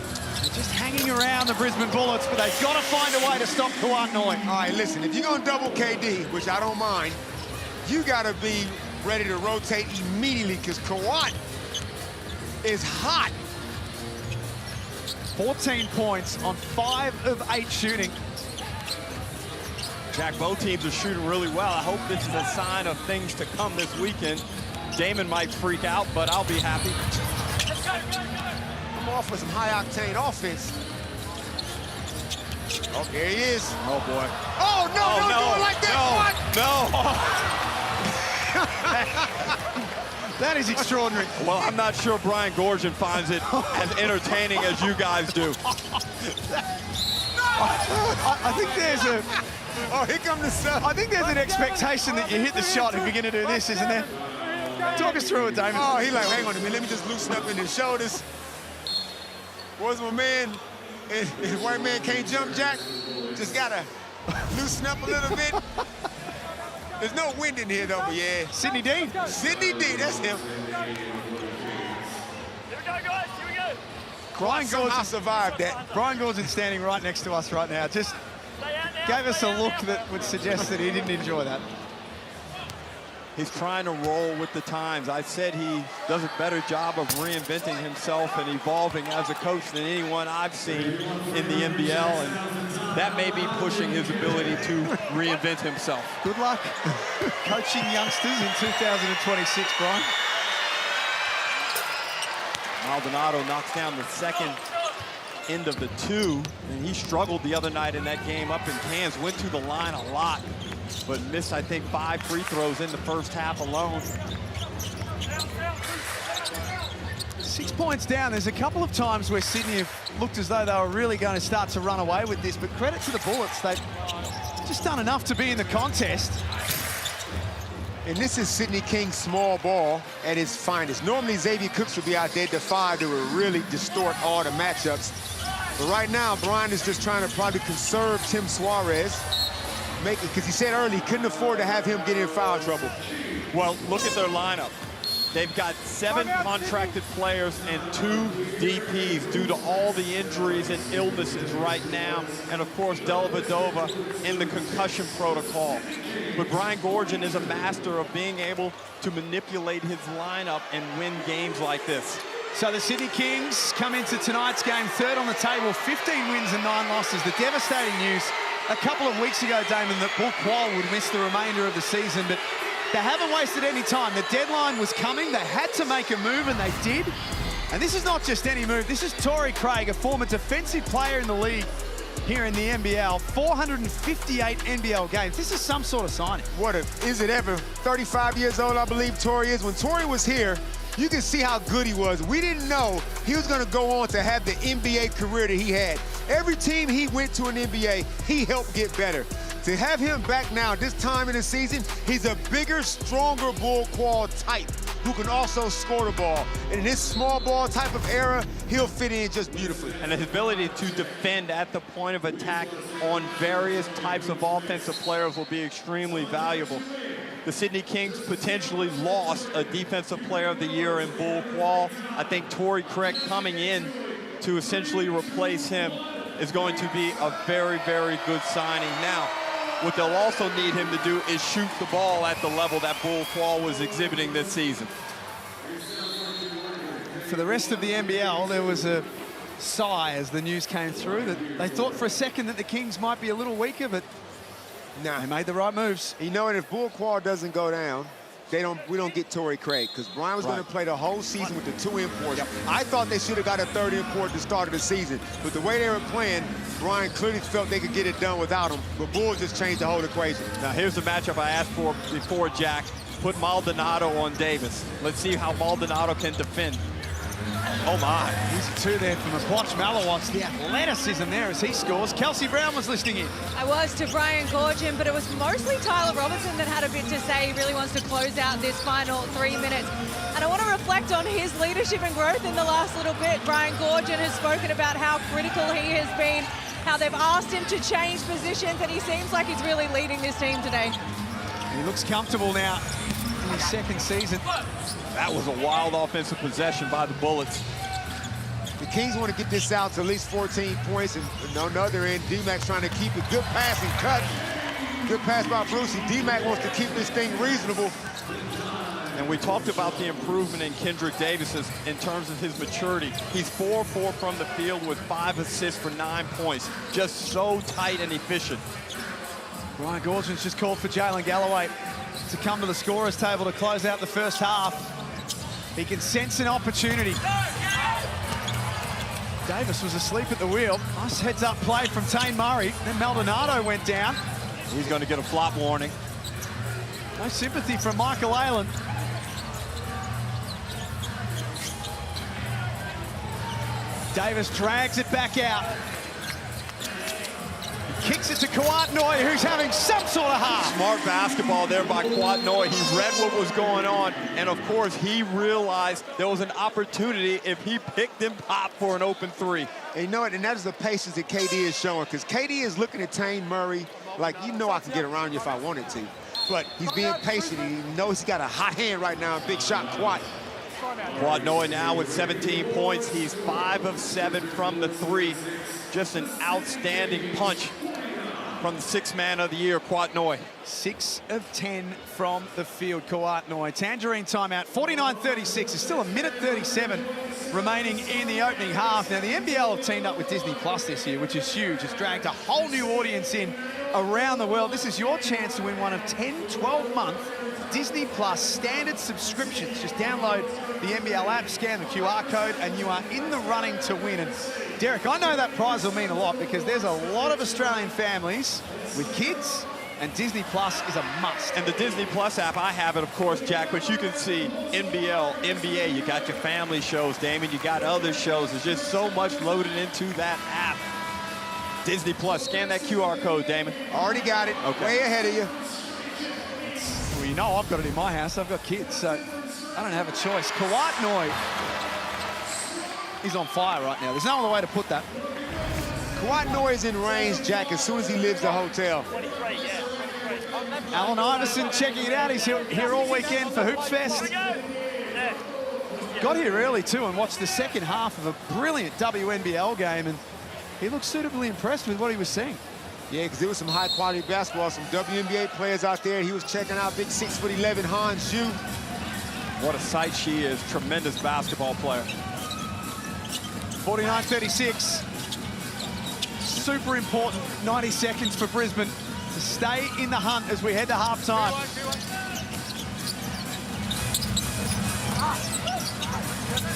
Just hanging around the Brisbane Bullets, but they've got to find a way to stop Kawhi Noy. All right, listen, if you're going to double KD, which I don't mind, you got to be ready to rotate immediately because Kawhi is hot. 14 points on 5 of 8 shooting. Jack, both teams are shooting really well. I hope this is a sign of things to come this weekend. Damon might freak out, but I'll be happy. I'm off with some high-octane offense. Oh, there he is. Oh, boy. Oh, no, don't do it like that. No. That is extraordinary. Well, I'm not sure Brian Gorgian finds it as entertaining as you guys do. I think there's a... Oh, here comes the sun. I think there's an expectation that you hit the shot if you're going to do this, isn't there? Talk us through it, Damon. Oh, he like, hang on a minute, let me just loosen up in his shoulders. Where's my man? And white man can't jump, Jack. Just gotta loosen up a little bit. There's no wind in here, though, but yeah. Sidney D. Sidney D, that's him. Here we go, guys, here we go. Brian Somehow Gordon survived that. Brian Gordon standing right next to us right now. Just gave us a look that would suggest that he didn't enjoy that. He's trying to roll with the times. I said he does a better job of reinventing himself and evolving as a coach than anyone I've seen in the NBL, and that may be pushing his ability to reinvent himself. Good luck coaching youngsters in 2026, Brian. Maldonado knocks down the second end of the 2, and he struggled the other night in that game up in Cairns, went to the line a lot, but missed, I think, 5 free throws in the first half alone. 6 points down. There's a couple of times where Sydney have looked as though they were really going to start to run away with this, but credit to the Bullets. They've just done enough to be in the contest. And this is Sidney King's small ball at his finest. Normally, Xavier Cooks would be out there at the 5 that would really distort all the matchups. But right now, Brian is just trying to probably conserve Tim Suarez, make it, because he said earlier he couldn't afford to have him get in foul trouble. Well, look at their lineup. They've got 7 contracted players and 2 DPs due to all the injuries and illnesses right now. And, of course, Dellavedova in the concussion protocol. But Brian Gorgian is a master of being able to manipulate his lineup and win games like this. So the Sydney Kings come into tonight's game 3rd on the table, 15 wins and 9 losses. The devastating news a couple of weeks ago, Damon, that Bull Quoll would miss the remainder of the season, but they haven't wasted any time. The deadline was coming. They had to make a move, and they did. And this is not just any move. This is Torrey Craig, a former defensive player in the league here in the NBL. 458 NBL games. This is some sort of signing. What is it ever? 35 years old, I believe Torrey is. When Torrey was here, you can see how good he was. We didn't know he was going to go on to have the NBA career that he had. Every team he went to in the NBA, he helped get better. To have him back now, this time in the season, he's a bigger, stronger Bull Quoll type. who can also score the ball. And in this small ball type of era, he'll fit in just beautifully. And his ability to defend at the point of attack on various types of offensive players will be extremely valuable. The Sydney Kings potentially lost a Defensive Player of the Year in Bull Quall. I think Torrey Craig coming in to essentially replace him is going to be a very, very good signing. Now, what they'll also need him to do is shoot the ball at the level that Bull Quall was exhibiting this season. For the rest of the NBL, there was a sigh as the news came through that they thought for a second that the Kings might be a little weaker, but they made the right moves. You know, and if Bull Quall doesn't go down, we don't get Torrey Craig, because Brian was going to play the whole season with the 2 imports. Yep. I thought they should have got a 3rd import at the start of the season, but the way they were playing, Brian clearly felt they could get it done without him, but Bull just changed the whole equation. Now here's the matchup I asked for before, Jack. Put Maldonado on Davis. Let's see how Maldonado can defend. Oh my. Easy 2 there from Approach Malawat's. The athleticism there as he scores. Kelsey Brown was listening in. I was to Brian Goorjian, but it was mostly Tyler Robertson that had a bit to say. He really wants to close out this final 3 minutes. And I want to reflect on his leadership and growth in the last little bit. Brian Goorjian has spoken about how critical he has been, how they've asked him to change positions, and he seems like he's really leading this team today. He looks comfortable now in his 2nd season. That was a wild offensive possession by the Bullets. The Kings want to get this out to at least 14 points, and on the other end, D-Mac's trying to keep it. Good pass and cut. Good pass by Brucey. D-Mac wants to keep this thing reasonable. And we talked about the improvement in Kendrick Davis in terms of his maturity. He's 4-4 from the field with 5 assists for 9 points. Just so tight and efficient. Brian Goorjian's just called for Jalen Galloway to come to the scorer's table to close out the first half. He can sense an opportunity. Davis was asleep at the wheel. Nice heads-up play from Tane Murray. Then Maldonado went down. He's going to get a flop warning. No sympathy from Michael Aylen. Davis drags it back out. Kicks it to Kawat Noy, who's having some sort of half. Smart basketball there by Kawat Noy. He read what was going on, and of course, he realized there was an opportunity if he picked and popped for an open 3. And you know what, and that is the patience that KD is showing, because KD is looking at Tane Murray like, you know I can get around you if I wanted to. But he's being patient, and he knows he's got a hot hand right now, a big shot, Kawat. Kawat Noy now with 17 points. He's 5 of 7 from the 3. Just an outstanding punch from the 6th man of the year, Kawat Noy. 6 of 10 from the field, Kawat Noy. Tangerine timeout, 49-36. There's still 1:37 remaining in the opening half. Now, the NBL have teamed up with Disney Plus this year, which is huge. It's dragged a whole new audience in around the world. This is your chance to win one of 10 12-month Disney Plus standard subscriptions. Just download the NBL app, scan the QR code, and you are in the running to win. And Derek, I know that prize will mean a lot because there's a lot of Australian families with kids, and Disney Plus is a must. And the Disney Plus app, I have it, of course, Jack, but you can see NBL, NBA, you got your family shows, Damon, you got other shows. There's just so much loaded into that app. Disney Plus, scan that QR code, Damon. Already got it, okay. Way ahead of you. Well, you know I've got it in my house. I've got kids, so I don't have a choice. Kawat Noy, he's on fire right now. There's no other way to put that. Kawat Noy is in range, Jack, as soon as he leaves the hotel. Allen Iverson checking it out. He's here all weekend for Hoops Fest. Got here early, too, and watched the second half of a brilliant WNBL game, and he looked suitably impressed with what he was seeing. Yeah, because there was some high-quality basketball, some WNBA players out there. He was checking out big 6'11" Han Xu. What a sight she is. Tremendous basketball player. 49-36. Super important 90 seconds for Brisbane to stay in the hunt as we head to halftime.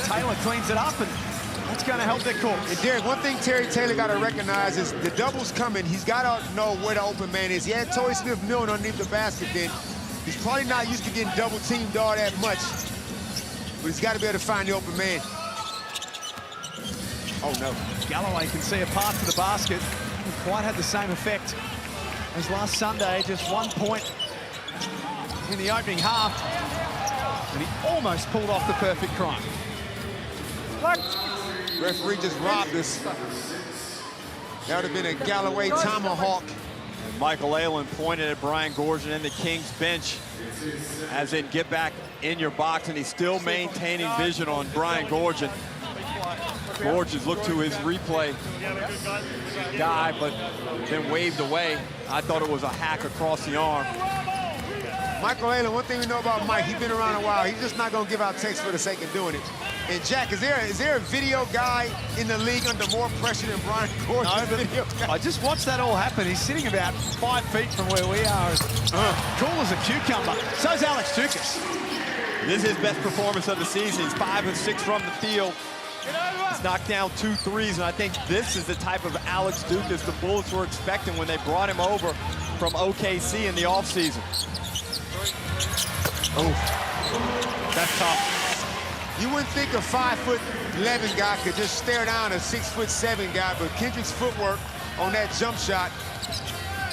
Taylor cleans it up, and that's going to help their cause. And Derek, one thing Terry Taylor got to recognize is the double's coming. He's got to know where the open man is. He had Torrey Smith-Milne underneath the basket then. He's probably not used to getting double-teamed all that much, but he's got to be able to find the open man. Oh, no. Galloway can see a path to the basket. Didn't quite had the same effect as last Sunday. Just 1 point in the opening half. and he almost pulled off the perfect crime. Referee just robbed us. That would have been a Galloway tomahawk. And Michael Aylen pointed at Brian Goorjian in the Kings bench, as in get back in your box, and he's still maintaining vision on Brian Goorjian. Goorjian's looked to his replay guy, but then waved away. I thought it was a hack across the arm. Michael Aylen, one thing we know about Mike, he's been around a while. He's just not going to give out takes for the sake of doing it. And Jack, is there a video guy in the league under more pressure than Brian Goorjian's video guy? I just watched that all happen. He's sitting about 5 feet from where we are. Cool as a cucumber. So's Alex Dukas. This is his best performance of the season. He's 5 of 6 from the field. He's knocked down 2 threes, and I think this is the type of Alex Dukas the Bullets were expecting when they brought him over from OKC in the offseason. Oh, that's tough. You wouldn't think a 5'11" guy could just stare down a 6'7" guy, but Kendrick's footwork on that jump shot,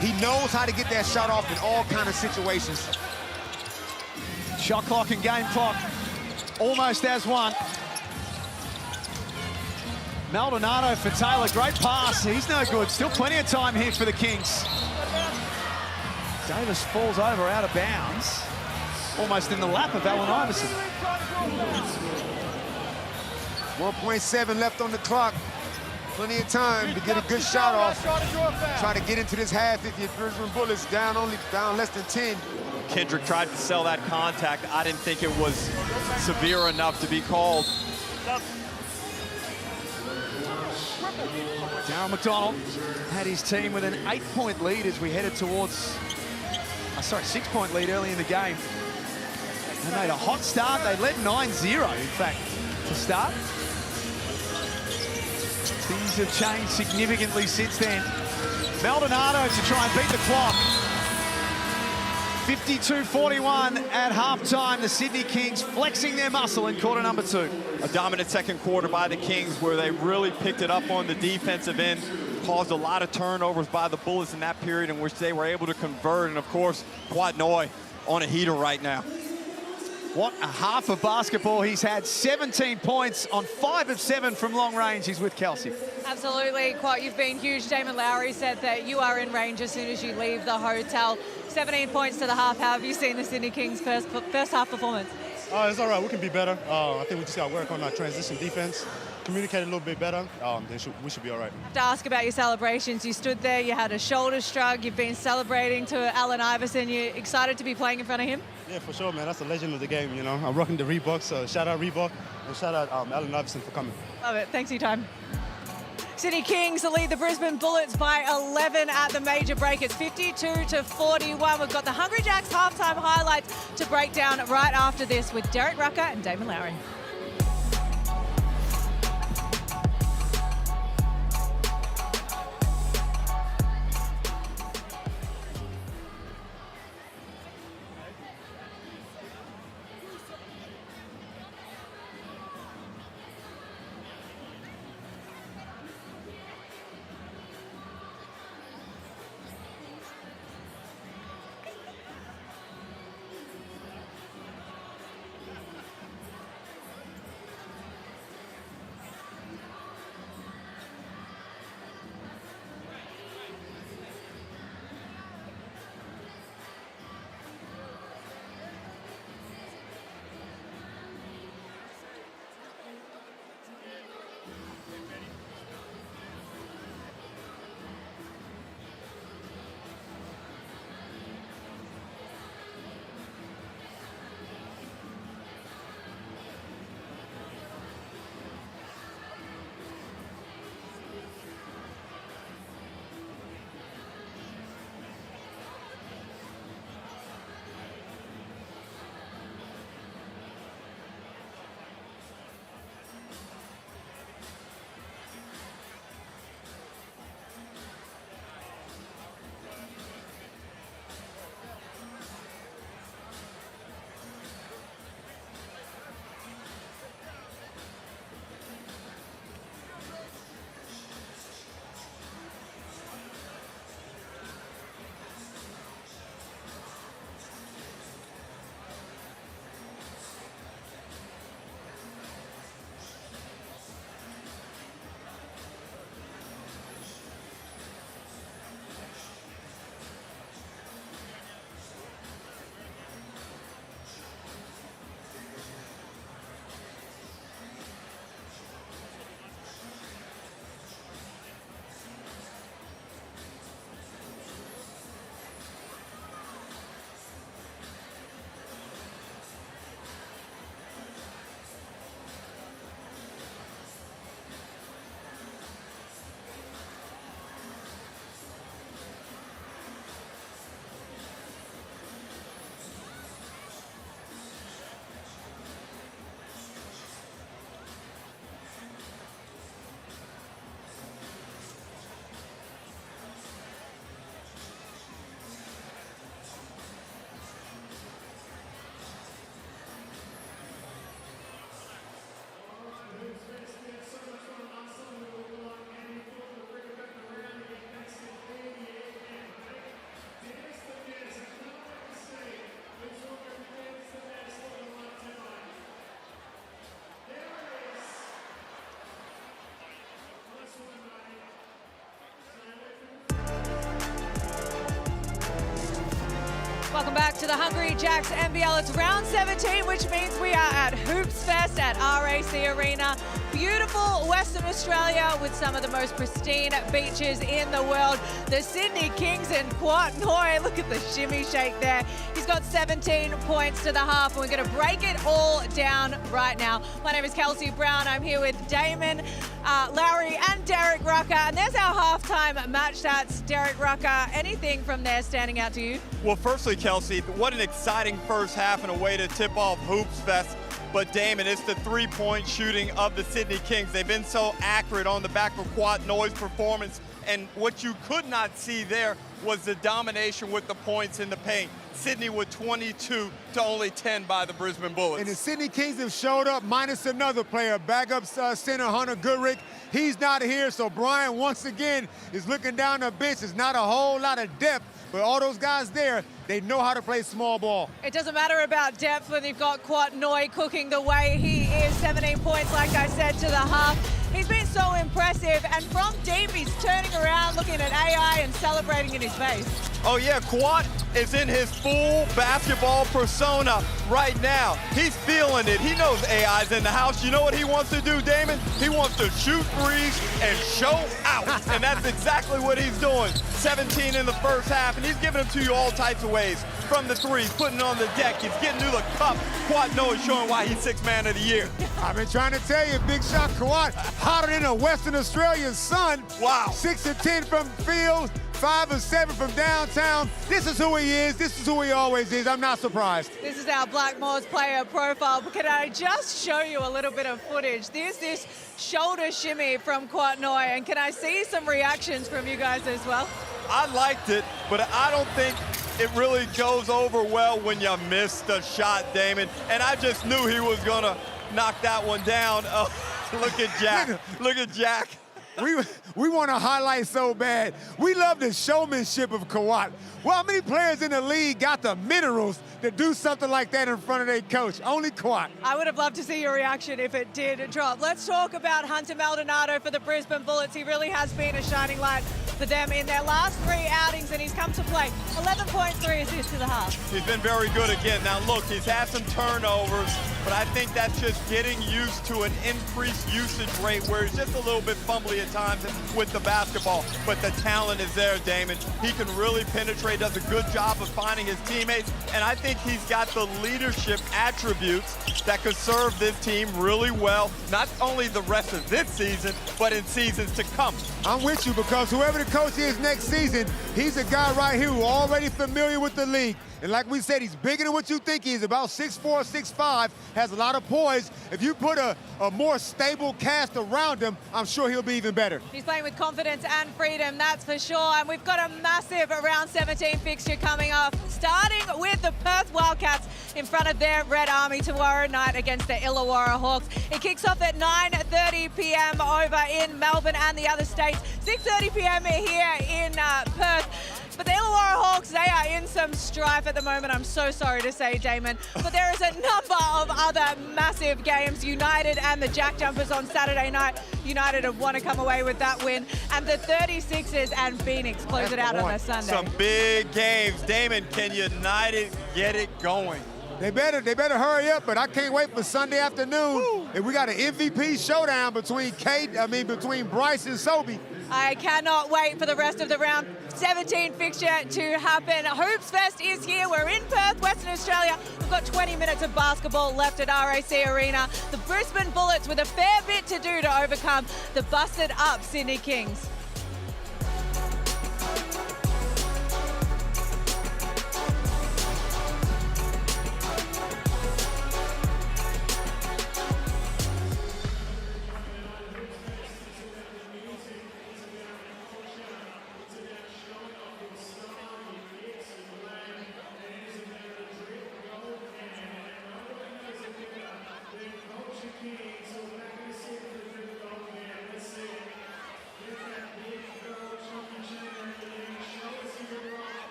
he knows how to get that shot off in all kind of situations. Shot clock and game clock almost as one. Maldonado for Taylor, great pass. He's no good. Still plenty of time here for the Kings. Davis falls over out of bounds, almost in the lap of Allen Iverson. 1.7 left on the clock. Plenty of time to get a good shot off. Try to get into this half if your Brisbane Bullets down less than 10. Kendrick tried to sell that contact. I didn't think it was severe enough to be called. Darryl McDonald had his team with an 8-point lead as we headed towards, 6-point lead early in the game. They made a hot start. They led 9-0, in fact, to start. Things have changed significantly since then. Maldonado to try and beat the clock. 52-41 at halftime. The Sydney Kings flexing their muscle in quarter number 2. A dominant second quarter by the Kings, where they really picked it up on the defensive end, caused a lot of turnovers by the Bullets in that period in which they were able to convert. And of course, Quatnoy on a heater right now. What a half of basketball he's had. 17 points on 5 of 7 from long range. He's with Kelsey. Absolutely, Quat, you've been huge. Damon Lowry said that you are in range as soon as you leave the hotel. 17 points to the half. How have you seen the Sydney Kings' first half performance? It's all right. We can be better. I think we just got to work on our transition defense, communicate a little bit better. We should be all right. I have to ask about your celebrations. You stood there, you had a shoulder shrug, you've been celebrating to Allen Iverson. You excited to be playing in front of him? Yeah, for sure, man. That's a legend of the game, you know. I'm rocking the Reebok, so shout out Reebok, and shout out Allen Iverson for coming. Love it. Thanks for your time. Sydney Kings lead the Brisbane Bullets by 11 at the major break. It's 52-41. We've got the Hungry Jacks halftime highlights to break down right after this with Derek Rucker and Damon Lowry. Welcome back to the Hungry Jacks NBL. It's round 17, which means we are at Hoops Fest at RAC Arena. Beautiful Western Australia with some of the most pristine beaches in the world. The Sydney Kings and Quat Noi. Look at the shimmy shake there. He's got 17 points to the half, and we're going to break it all down right now. My name is Kelsey Brown. I'm here with Damon, Lowry, and Derek Rucker. And there's our halftime match stats. Derek Rucker, anything from there standing out to you? Well, firstly, Kelsey, what an exciting first half and a way to tip off Hoops Fest. But Damon, it's the three-point shooting of the Sydney Kings. They've been so accurate on the back of Quat Noi's performance. And what you could not see there was the domination with the points in the paint. Sydney with 22 to only 10 by the Brisbane Bullets. And the Sydney Kings have showed up minus another player, backup center Hunter Goodrick. He's not here, so Brian once again is looking down the bench. There's not a whole lot of depth, but all those guys there, they know how to play small ball. It doesn't matter about depth when you've got Quat Noi cooking the way he is. 17 points, like I said, to the half. He's been so impressive, and from deep, he's turning around, looking at AI and celebrating in his face. Oh yeah, Quat is in his full basketball persona right now. He's feeling it. He knows AI's in the house. You know what he wants to do, Damon? He wants to shoot threes and show out. And that's exactly what he's doing. 17 in the first half, and he's giving them to you all types of ways. From the three, putting it on the deck. He's getting to the cup. Quat Noi is showing why he's Sixth Man of the Year. I've been trying to tell you, big shot Quat, hotter than a Western Australian sun. Wow. 6 of 10 from the field, 5 of 7 from downtown. This is who he is. This is who he always is. I'm not surprised. This is our Blackmore's player profile. But can I just show you a little bit of footage? There's this shoulder shimmy from Quat Noi, and can I see some reactions from you guys as well? I liked it, but I don't think it really goes over well when you miss the shot, Damon. And I just knew he was going to knock that one down. Oh, look at Jack. Look at Jack. We want to highlight so bad. We love the showmanship of Quat. Well, how many players in the league got the minerals to do something like that in front of their coach? Only Quat. I would have loved to see your reaction if it did drop. Let's talk about Hunter Maldonado for the Brisbane Bullets. He really has been a shining light for them in their last 3 outings, and he's come to play. 11.3 assists to the half. He's been very good again. Now look, he's had some turnovers, but I think that's just getting used to an increased usage rate where he's just a little bit fumbly at times with the basketball. But the talent is there, Damon. He can really penetrate, does a good job of finding his teammates, and I think he's got the leadership attributes that could serve this team really well, not only the rest of this season, but in seasons to come. I'm with you, because whoever the coach is next season, he's a guy right here who's already familiar with the league. And like we said, he's bigger than what you think he is, about 6'4", 6'5", has a lot of poise. If you put a more stable cast around him, I'm sure he'll be even better. He's playing with confidence and freedom, that's for sure. And we've got a massive round 17 fixture coming up, starting with the Perth Wildcats in front of their Red Army tomorrow night against the Illawarra Hawks. It kicks off at 9:30 p.m. over in Melbourne and the other states, 6:30 p.m. here in Perth. But the Illawarra Hawks, they are in some strife at the moment, I'm so sorry to say, Damon. But there is a number of other massive games. United and the Jack Jumpers on Saturday night. United have won to come away with that win. And the 36ers and Phoenix close it out on a Sunday. Some big games. Damon, can United get it going? They better hurry up, but I can't wait for Sunday afternoon. Woo. And we got an MVP showdown between Bryce and Sobey. I cannot wait for the rest of the round 17 fixture to happen. Hoops Fest is here. We're in Perth, Western Australia. We've got 20 minutes of basketball left at RAC Arena. The Brisbane Bullets with a fair bit to do to overcome the busted up Sydney Kings.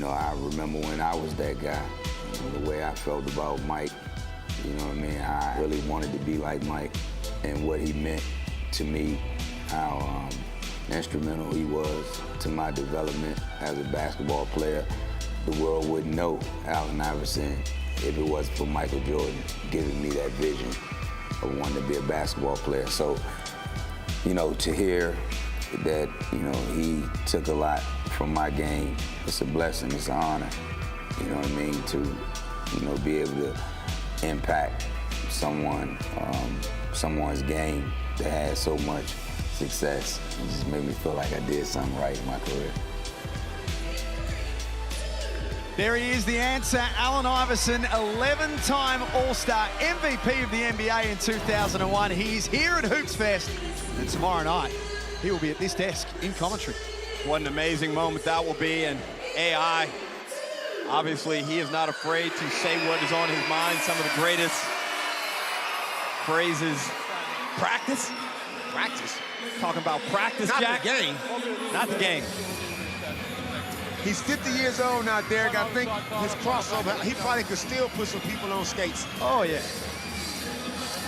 know, I remember when I was that guy, the way I felt about Mike. You know what I mean? I really wanted to be like Mike and what he meant to me, how instrumental he was to my development as a basketball player. The world wouldn't know Allen Iverson if it wasn't for Michael Jordan giving me that vision of wanting to be a basketball player. So, you know, to hear that, you know, he took a lot from my game, it's a blessing, it's an honor, you know what I mean, to, you know, be able to impact someone's game that had so much success. It just made me feel like I did something right in my career. There he is, the answer. Allen Iverson, 11-time All-Star, MVP of the NBA in 2001. He's here at Hoops Fest, and tomorrow night he will be at this desk in commentary. What an amazing moment that will be, and AI, obviously he is not afraid to say what is on his mind. Some of the greatest phrases. Practice? Practice. Talking about practice, Not Jack. the game. Not the game. He's 50 years old now, Derek. I think his crossover, he probably could still put some people on skates. Oh, yeah.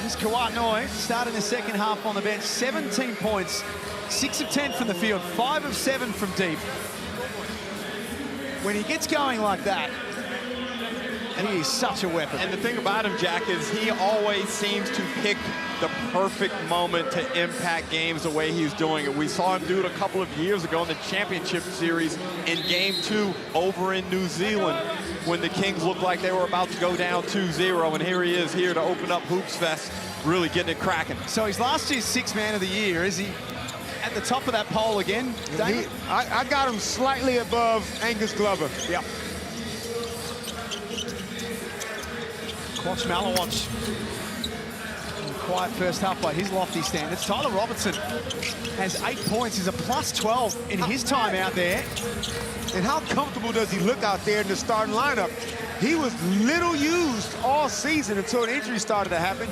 Here's Kawhi Noy starting the second half on the bench. 17 points, 6 of 10 from the field, 5 of 7 from deep. When he gets going like that, he is such a weapon. And the thing about him, Jack, is he always seems to pick the perfect moment to impact games the way he's doing it. We saw him do it a couple of years ago in the championship series in Game 2 over in New Zealand when the Kings looked like they were about to go down 2-0, and here he is here to open up Hoops Fest, really getting it cracking. So he's last year's Sixth Man of the Year. Is he at the top of that poll again, David? I got him slightly above Angus Glover. Yeah. Watch Malawatch. Quiet first half by his lofty standards. Tyler Robertson has 8 points. He's a +12 in his time out there. And how comfortable does he look out there in the starting lineup? He was little used all season until an injury started to happen.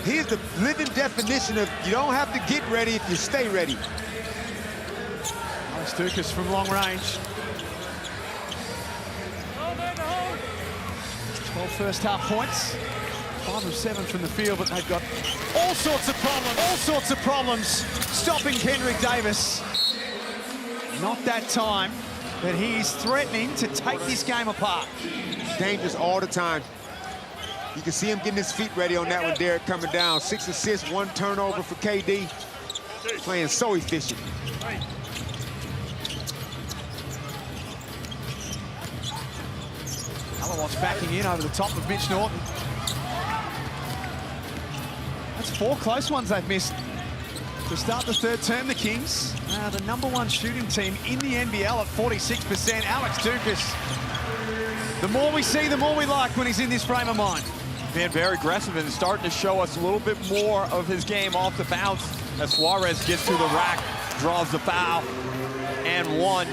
He's the living definition of you don't have to get ready if you stay ready. Alex Dukas from long range. 12 first half points. 5 of 7 from the field, but they've got all sorts of problems stopping Kendrick Davis. Not that time, but he's threatening to take this game apart. Dangerous all the time. You can see him getting his feet ready on that one, Derek, coming down. 6 assists, 1 turnover for KD. Playing so efficient. Malawatch backing in over the top of Mitch Norton. That's 4 close ones they've missed to start the third term, the Kings. The #1 shooting team in the NBL at 46%. Alex Dukas. The more we see, the more we like when he's in this frame of mind. Being very aggressive and starting to show us a little bit more of his game off the bounce as Suarez gets to the rack, draws the foul, and 1.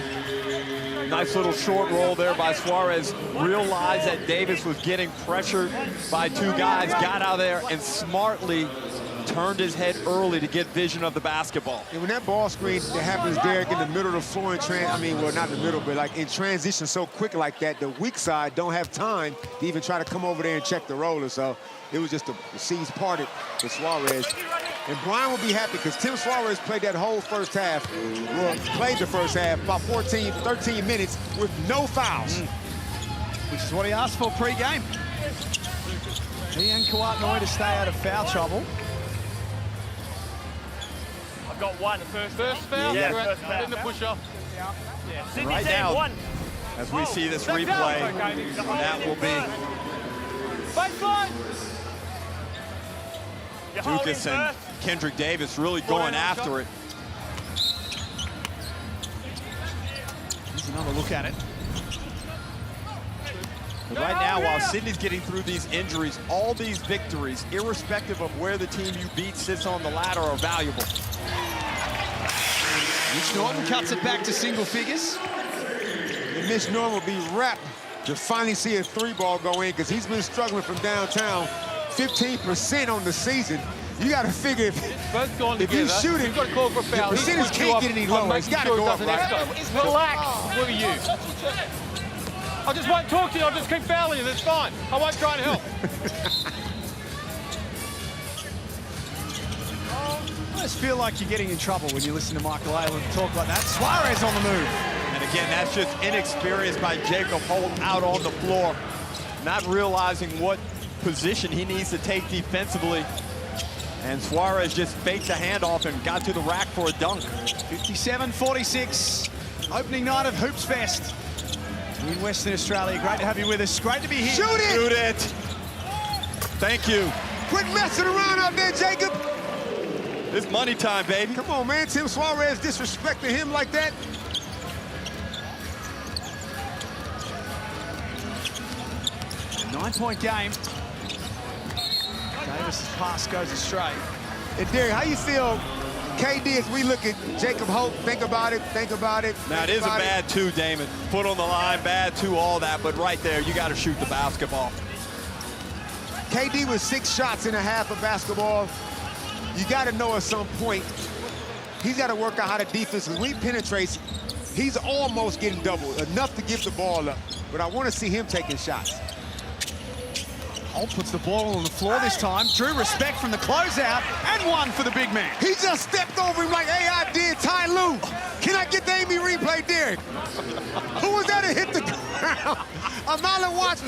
Nice little short roll there by Suarez. Realized that Davis was getting pressured by 2 guys, got out of there and smartly turned his head early to get vision of the basketball. And when that ball screen that happens, Derek, in the middle of the floor well, not in the middle, but like in transition so quick like that, the weak side don't have time to even try to come over there and check the roller. So it was just the seas parted for Suarez. And Brian will be happy because Tim Suarez played that whole first half, played the first half, about 14, 13 minutes with no fouls. Which is what he asked for pre-game. He and Kawhi Noy to stay out of foul trouble. I've got 1. First foul? Yeah, first foul. Then the push-off. Yeah. Right now, 1. as we see this replay, that will be Baseline. Dukas and Kendrick Davis really going after it. Here's another look at it. But right now, while Sydney's getting through these injuries, all these victories, irrespective of where the team you beat sits on the ladder, are valuable. Mitch Norton cuts it back to single figures. And Mitch Norton will be wrapped to finally see a 3-ball go in because he's been struggling from downtown. 15% on the season. You got to figure if he's shooting, got to call for a foul. the percentage can't get any lower. It's got to go up, right? Relax. Look at you. I just won't talk to you. I'll just keep fouling you. That's fine. I won't try and help. I just feel like you're getting in trouble when you listen to Michael Aylen talk like that. Suarez on the move. And again, that's just inexperience by Jacob Holt out on the floor, not realizing what position he needs to take defensively. And Suarez just faked the handoff and got to the rack for a dunk. 57-46, opening night of Hoops Fest in Western Australia. Great to have you with us. Great to be here. Shoot it! Shoot it! Thank you. Quit messing around out there, Jacob. It's money time, baby. Come on, man. Tim Suarez disrespecting him like that. Nine-point game. Davis's pass goes astray. And Derek, how you feel, KD, as we look at Jacob Holt, think about it. Now, it is a bad two, Damon. Foot on the line, bad two, all that. But right there, you got to shoot the basketball. KD with 6 shots in a half of basketball. You got to know at some point, he's got to work out how to defense. When he penetrates, he's almost getting double, enough to give the ball up. But I want to see him taking shots. Holt puts the ball on the floor this time. Drew respect from the closeout, and one for the big man. He just stepped over him like AI did Ty Lue. Can I get the Amy replay, Derek? Who was that that hit the ground? Amala Watts,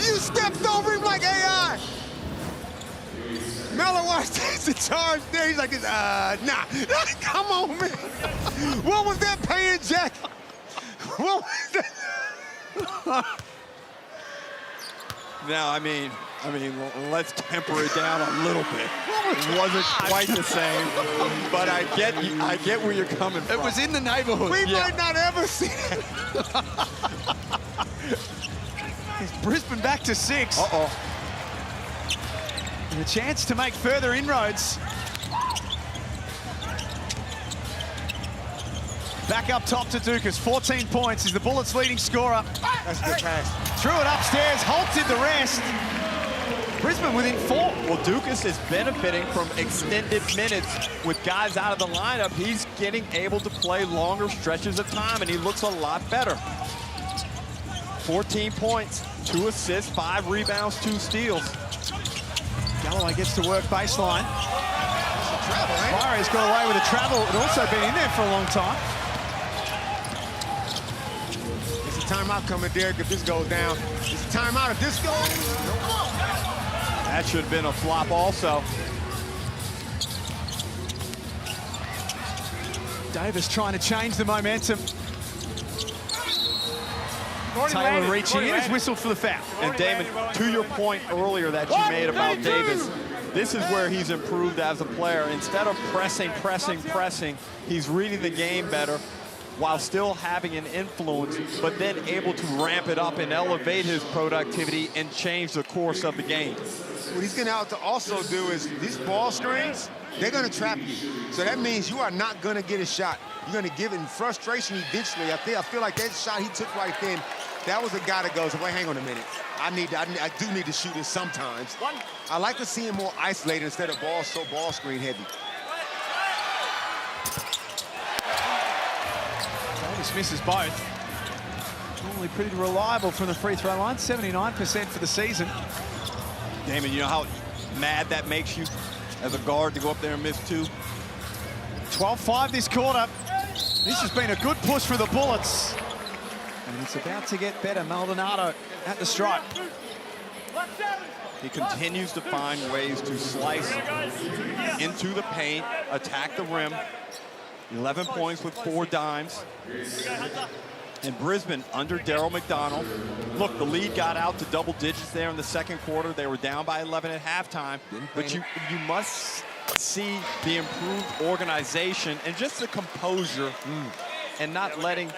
you stepped over him like AI. Amala Watts takes the charge there. He's like, nah. Come on, man. What was that paying, Jack? What was that? Now, I mean, let's temper it down a little bit. It wasn't quite the same, but I get where you're coming from. It was in the neighborhood. We might not ever see that. It's Brisbane back to 6. Uh-oh. And a chance to make further inroads. Back up top to Dukas, 14 points. He's the Bullets' leading scorer. That's a good pass. Threw it upstairs, Holt did the rest. Brisbane within 4. Well, Dukas is benefiting from extended minutes. With guys out of the lineup, he's getting able to play longer stretches of time, and he looks a lot better. 14 points, 2 assists, 5 rebounds, 2 steals. Galloway gets to work baseline. Travel, right? Suarez got away with a travel. Had also been in there for a long time. It's a timeout coming, Derek, if this goes down. It's a timeout if this goes. That should have been a flop also. Davis trying to change the momentum. Taylor reaching in, his whistle for the foul. And Damon, to your point earlier that you made about Davis, this is where he's improved as a player. Instead of pressing, he's reading the game better while still having an influence, but then able to ramp it up and elevate his productivity and change the course of the game. What he's going to have to also do is these ball screens, they're going to trap you. So that means you are not going to get a shot. You're going to give it in frustration eventually. I feel like that shot he took right then, that was a guy that goes, wait, hang on a minute. I do need to shoot it sometimes. I like to see him more isolated instead of ball screen heavy. Davis misses both. Normally pretty reliable from the free throw line, 79% for the season. Damon, you know how mad that makes you as a guard to go up there and miss 2? 12-5 this quarter. This has been a good push for the Bullets. And it's about to get better. Maldonado at the stripe. He continues to find ways to slice into the paint, attack the rim. 11 points with 4 dimes. And Brisbane under Daryl McDonald. Look, the lead got out to double digits there in the second quarter. They were down by 11 at halftime. But you must see the improved organization and just the composure and not letting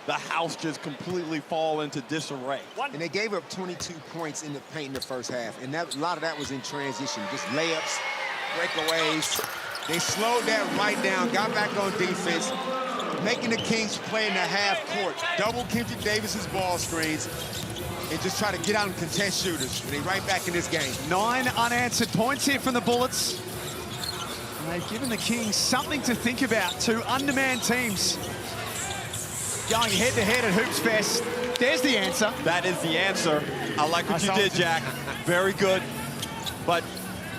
the house just completely fall into disarray. And they gave up 22 points in the paint in the first half. And a lot of that was in transition, just layups, breakaways. They slowed that right down, got back on defense, making the Kings play in the half court. Double Kendrick Davis's ball screens and just try to get out and contest shooters. And they right back in this game. 9 unanswered points here from the Bullets. And they've given the Kings something to think about. 2 undermanned teams going head-to-head at Hoops Fest. There's the answer. That is the answer. I like what you did, Jack. Very good. But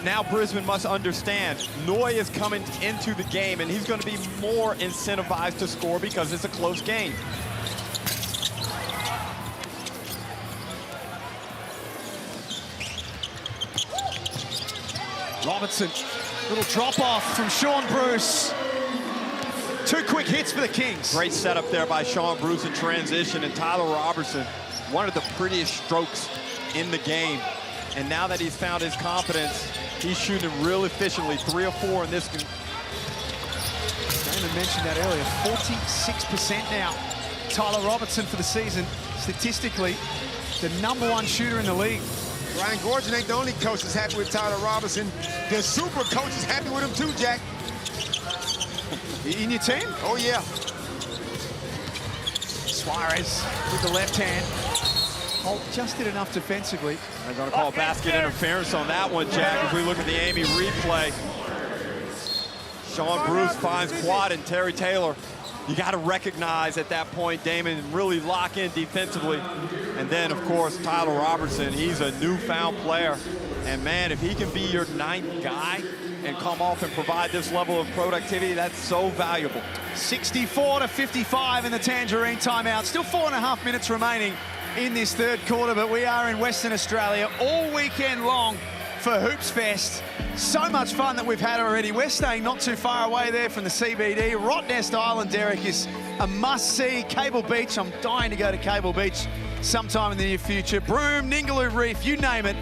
now Brisbane must understand, Noy is coming into the game, and he's going to be more incentivized to score because it's a close game. Robertson, little drop-off from Sean Bruce. 2 quick hits for the Kings. Great setup there by Sean Bruce in transition, and Tyler Robertson, one of the prettiest strokes in the game. And now that he's found his confidence, he's shooting real efficiently, 3 or 4 in this game. Damon mentioned that earlier, 46% now. Tyler Robertson for the season, statistically, the #1 shooter in the league. Brian Gordon ain't the only coach that's happy with Tyler Robinson. The super coach is happy with him too, Jack. In your team? Oh, yeah. Suarez with the left hand. Holt just did enough defensively. They're going to call basket interference on that one, Jack, if we look at the Amy replay. Sean Bruce finds quad and Terry Taylor. You got to recognize at that point, Damon, and really lock in defensively. And then, of course, Tyler Robertson, he's a newfound player. And, man, if he can be your 9th guy and come off and provide this level of productivity, that's so valuable. 64-55 in the Tangerine timeout. Still 4.5 minutes remaining in this third quarter, but we are in Western Australia all weekend long for Hoops Fest. So much fun that we've had already. We're staying not too far away there from the CBD. Rottnest Island, Derek, is a must-see. Cable Beach, I'm dying to go to Cable Beach sometime in the near future. Broome, Ningaloo Reef, you name it.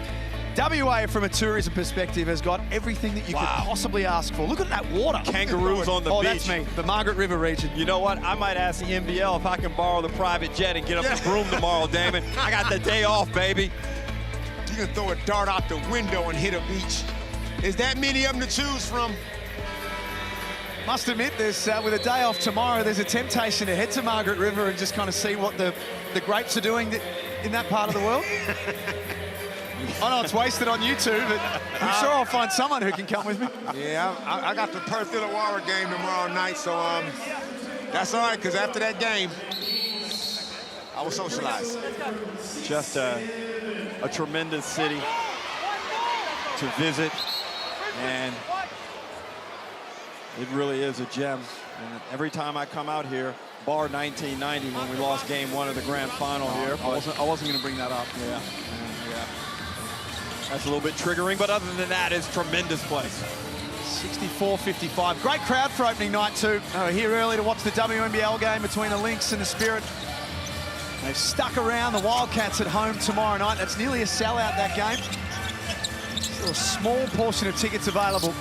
WA, from a tourism perspective, has got everything that you could possibly ask for. Look at that water. Kangaroos on the beach. Oh, that's me, the Margaret River region. You know what? I might ask the NBL if I can borrow the private jet and get up to Broome tomorrow, Damon. I got the day off, baby. You can throw a dart out the window and hit a beach. Is that many of them to choose from? Must admit, there's with a day off tomorrow, there's a temptation to head to Margaret River and just kind of see what the grapes are doing in that part of the world. I know it's wasted on you two, but I'm sure I'll find someone who can come with me. Yeah, I got the Perth Illawarra game tomorrow night, so that's all right, because after that game, I will socialize. Just a tremendous city to visit, and it really is a gem. And every time I come out here, bar 1990 when we lost game 1 of the grand final here. I wasn't going to bring that up. Yeah. That's a little bit triggering, but other than that, it's a tremendous place. 64-55. Great crowd for opening night, too. Here early to watch the WNBL game between the Lynx and the Spirit. They've stuck around. The Wildcats at home tomorrow night. That's nearly a sellout, that game. Still a small portion of tickets available.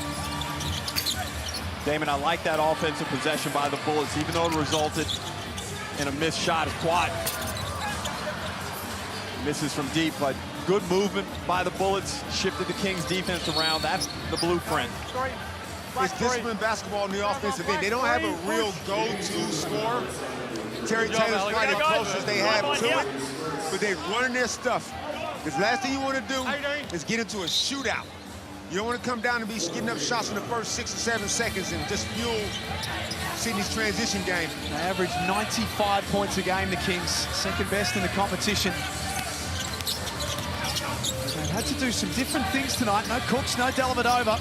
Damon, I like that offensive possession by the Bullets, even though it resulted in a missed shot of Quad. Misses from deep, but good movement by the Bullets. Shifted the Kings defense around. That's the blueprint. It's disciplined basketball in the offensive end. They don't have a real go-to scorer. Terry Taylor's probably the closest they have to it, but they're running their stuff. Because last thing you want to do is get into a shootout. You don't want to come down and be getting up shots in the first 6 or 7 seconds and just fuel Sydney's transition game. They average 95 points a game, the Kings. Second best in the competition. They've had to do some different things tonight. No Cooks, no Dellavedova.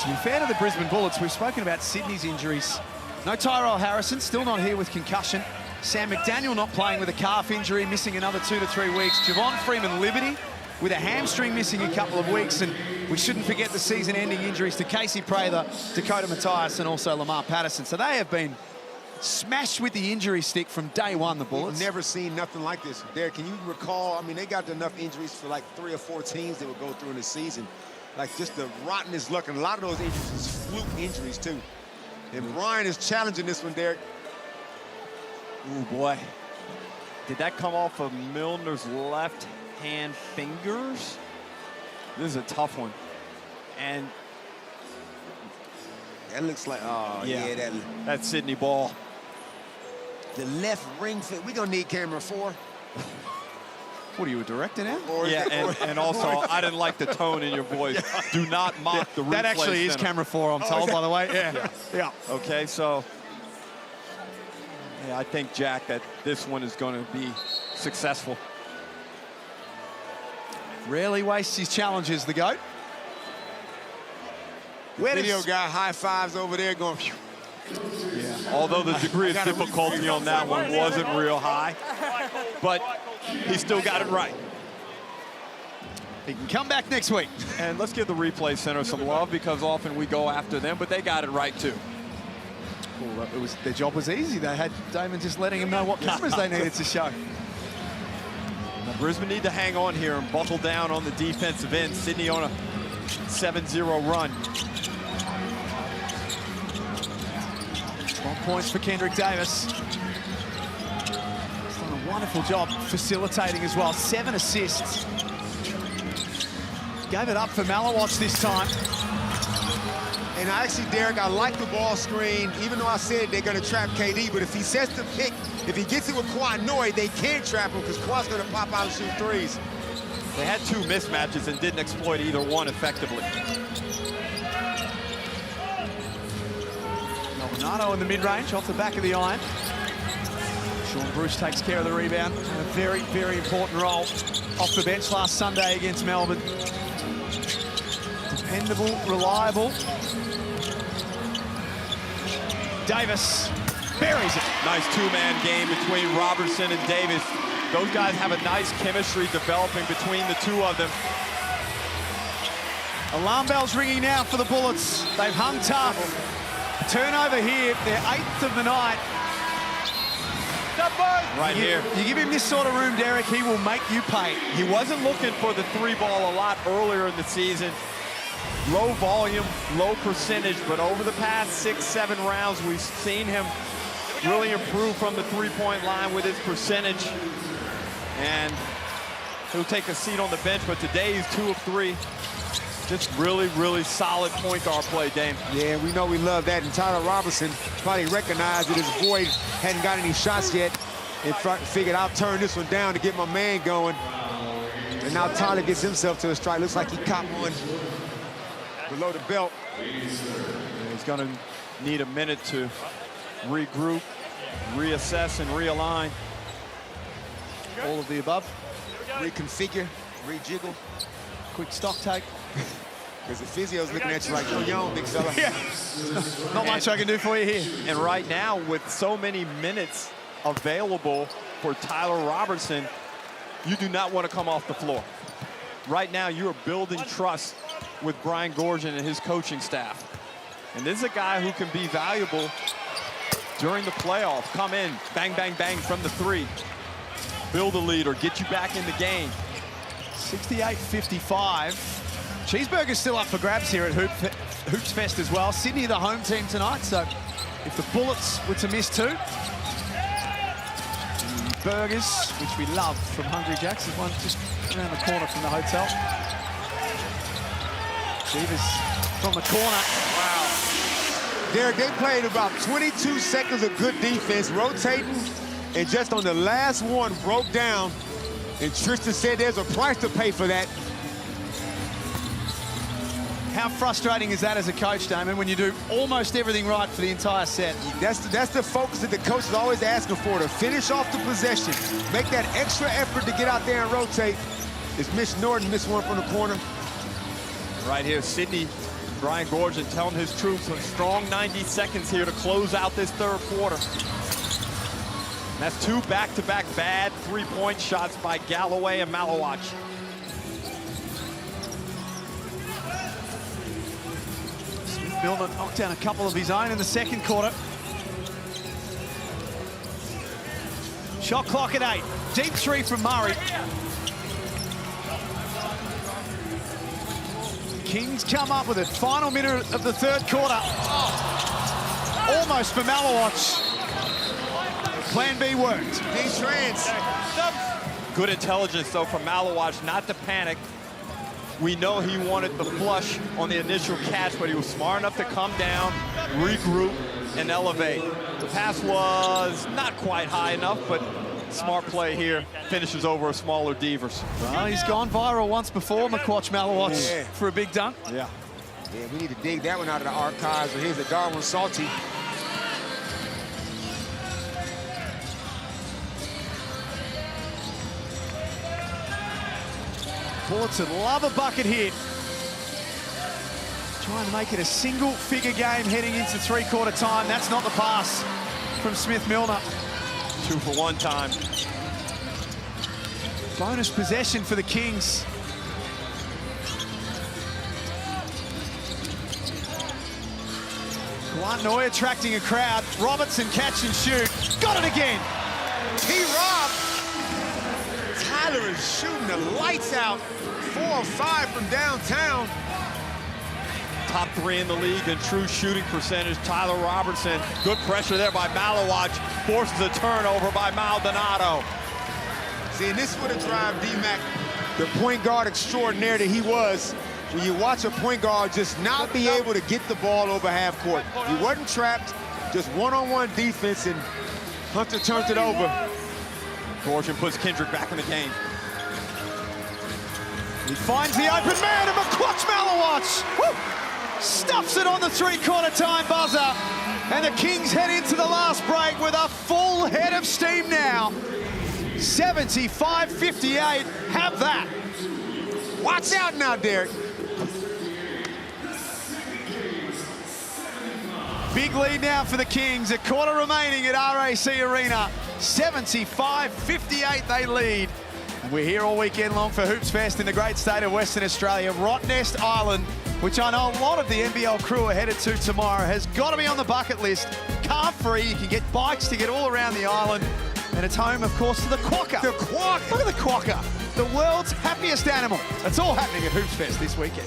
To be fair to the Brisbane Bullets, we've spoken about Sydney's injuries. No Tyrell Harrison, still not here with concussion. Sam McDaniel not playing with a calf injury, missing another 2 to 3 weeks. Javon Freeman-Liberty with a hamstring missing a couple of weeks. And we shouldn't forget the season-ending injuries to Casey Prather, Dakota Mathias, and also Lamar Patterson. So they have been smashed with the injury stick from day one, the Bullets. We've never seen nothing like this. Derek, can you recall, I mean, they got enough injuries for like 3 or 4 teams that would go through in the season. Like just the rottenness luck, and a lot of those injuries is fluke injuries too. And Brian is challenging this one, Derek. Ooh, boy. Did that come off of Milner's left hand fingers? This is a tough one. And that looks like, oh, yeah that's Sydney Ball. The left ring fit. We're going to need camera 4. What are you, a director now? And also, I didn't like the tone in your voice. Do not mock the replay That actually is center. camera 4, I'm told, by the way. Yeah. Okay, so Yeah, I think, Jack, that this one is going to be successful. Rarely wastes his challenges, the GOAT. Video guy high fives over there going, phew. Yeah. Although the degree of difficulty on that one wasn't real high, but he still got it right. He can come back next week. And let's give the replay center some love, because often we go after them, but they got it right too. Well, their job was easy. They had Damon just letting them know what cameras they needed to show. Now, Brisbane need to hang on here and buckle down on the defensive end. Sydney on a 7-0 run. 1 point for Kendrick Davis. He's done a wonderful job facilitating as well. 7 assists. Gave it up for Malawatch this time. And actually, Derek, I like the ball screen, even though I said they're going to trap KD, but if he sets the pick, if he gets it with Kawhi Noy, they can't trap him because Kawhi's going to pop out and shoot threes. They had 2 mismatches and didn't exploit either one effectively. Maldonado in the mid-range, off the back of the iron. Sean Bruce takes care of the rebound. A very, very important role off the bench last Sunday against Melbourne. Dependable, reliable. Davis buries it. Nice 2-man game between Robertson and Davis. Those guys have a nice chemistry developing between the two of them. Alarm bells ringing now for the Bullets. They've hung tough. Turnover here, their 8th of the night. Right here. You give him this sort of room, Derek, he will make you pay. He wasn't looking for the 3-ball a lot earlier in the season. Low volume, low percentage, but over the past 6-7 rounds, we've seen him really improve from the 3-point line with his percentage. And he'll take a seat on the bench, but today he's 2 of 3. Just really, really solid point guard play, Dame. Yeah, we know we love that. And Tyler Robertson probably recognized that his boy hadn't got any shots yet and figured I'll turn this one down to get my man going. And now Tyler gets himself to a strike. Looks like he caught one below the belt. He's going to need a minute to regroup, reassess, and realign. All of the above. Reconfigure, rejiggle. Quick stock take. Because the physio's looking at you like, you're young, big fella. Yeah. Not much I can do for you here. And right now, with so many minutes available for Tyler Robertson, you do not want to come off the floor. Right now, you are building trust with Brian Goorjian and his coaching staff. And this is a guy who can be valuable during the playoffs. Come in, bang, bang, bang from the 3. Build a lead or get you back in the game. 68-55. Cheeseburger's still up for grabs here at Hoops Fest as well. Sydney, the home team tonight, so if the Bullets were to miss 2, burgers, which we love from Hungry Jack's, there's one just around the corner from the hotel. Chivas from the corner. Wow. Derek, they played about 22 seconds of good defense, rotating, and just on the last one broke down. And Tristan said there's a price to pay for that. How frustrating is that as a coach, Damon, when you do almost everything right for the entire set? That's the focus that the coach is always asking for, to finish off the possession. Make that extra effort to get out there and rotate. It's Mitch Norton, missed one from the corner. Right here, Sydney, Brian Goorjian telling his troops a strong 90 seconds here to close out this 3rd quarter. And that's 2 back-to-back bad 3-point shots by Galloway and Malawatch. Milner knocked down a couple of his own in the 2nd quarter. Shot clock at 8. Deep 3 from Murray. Kings come up with it. Final minute of the 3rd quarter. Almost for Malawatch. Plan B worked. Deep trans. Good intelligence, though, from Malawatch not to panic. We know he wanted the flush on the initial catch, but he was smart enough to come down, regroup, and elevate. The pass was not quite high enough, but smart play here. Finishes over a smaller Devers. Well, he's gone viral once before, McQuatch Malawatch, for a big dunk. Yeah. Yeah, we need to dig that one out of the archives. Here's a Darwin Salty. Bullets would love a bucket here. Trying to make it a single-figure game heading into three-quarter time. That's not the pass from Smith-Milner. 2 for 1 time. Bonus possession for the Kings. Guantnoy attracting a crowd. Robertson catch and shoot. Got it again. T-Rob. Tyler is shooting the lights out. 4 or 5 from downtown. Top 3 in the league in true shooting percentage. Tyler Robertson. Good pressure there by Malawach. Forces a turnover by Maldonado. See, and this would have drive D-Mac, the point guard extraordinaire that he was. When you watch a point guard just not be able to get the ball over half court. He wasn't trapped, just one-on-one defense, and Hunter turned it over. Gorgian puts Kendrick back in the game. He finds the open man, and McQuatch Malawach. Woo! Stuffs it on the three-quarter time buzzer. And the Kings head into the last break with a full head of steam now. 75-58, have that. Watch out now, Derek. Big lead now for the Kings, a quarter remaining at RAC Arena. 75-58 they lead. And we're here all weekend long for Hoops Fest in the great state of Western Australia. Rottnest Island, which I know a lot of the NBL crew are headed to tomorrow, has got to be on the bucket list. Car free, you can get bikes to get all around the island. And it's home, of course, to the quokka. The quokka. Look at the quokka, the world's happiest animal. It's all happening at Hoops Fest this weekend.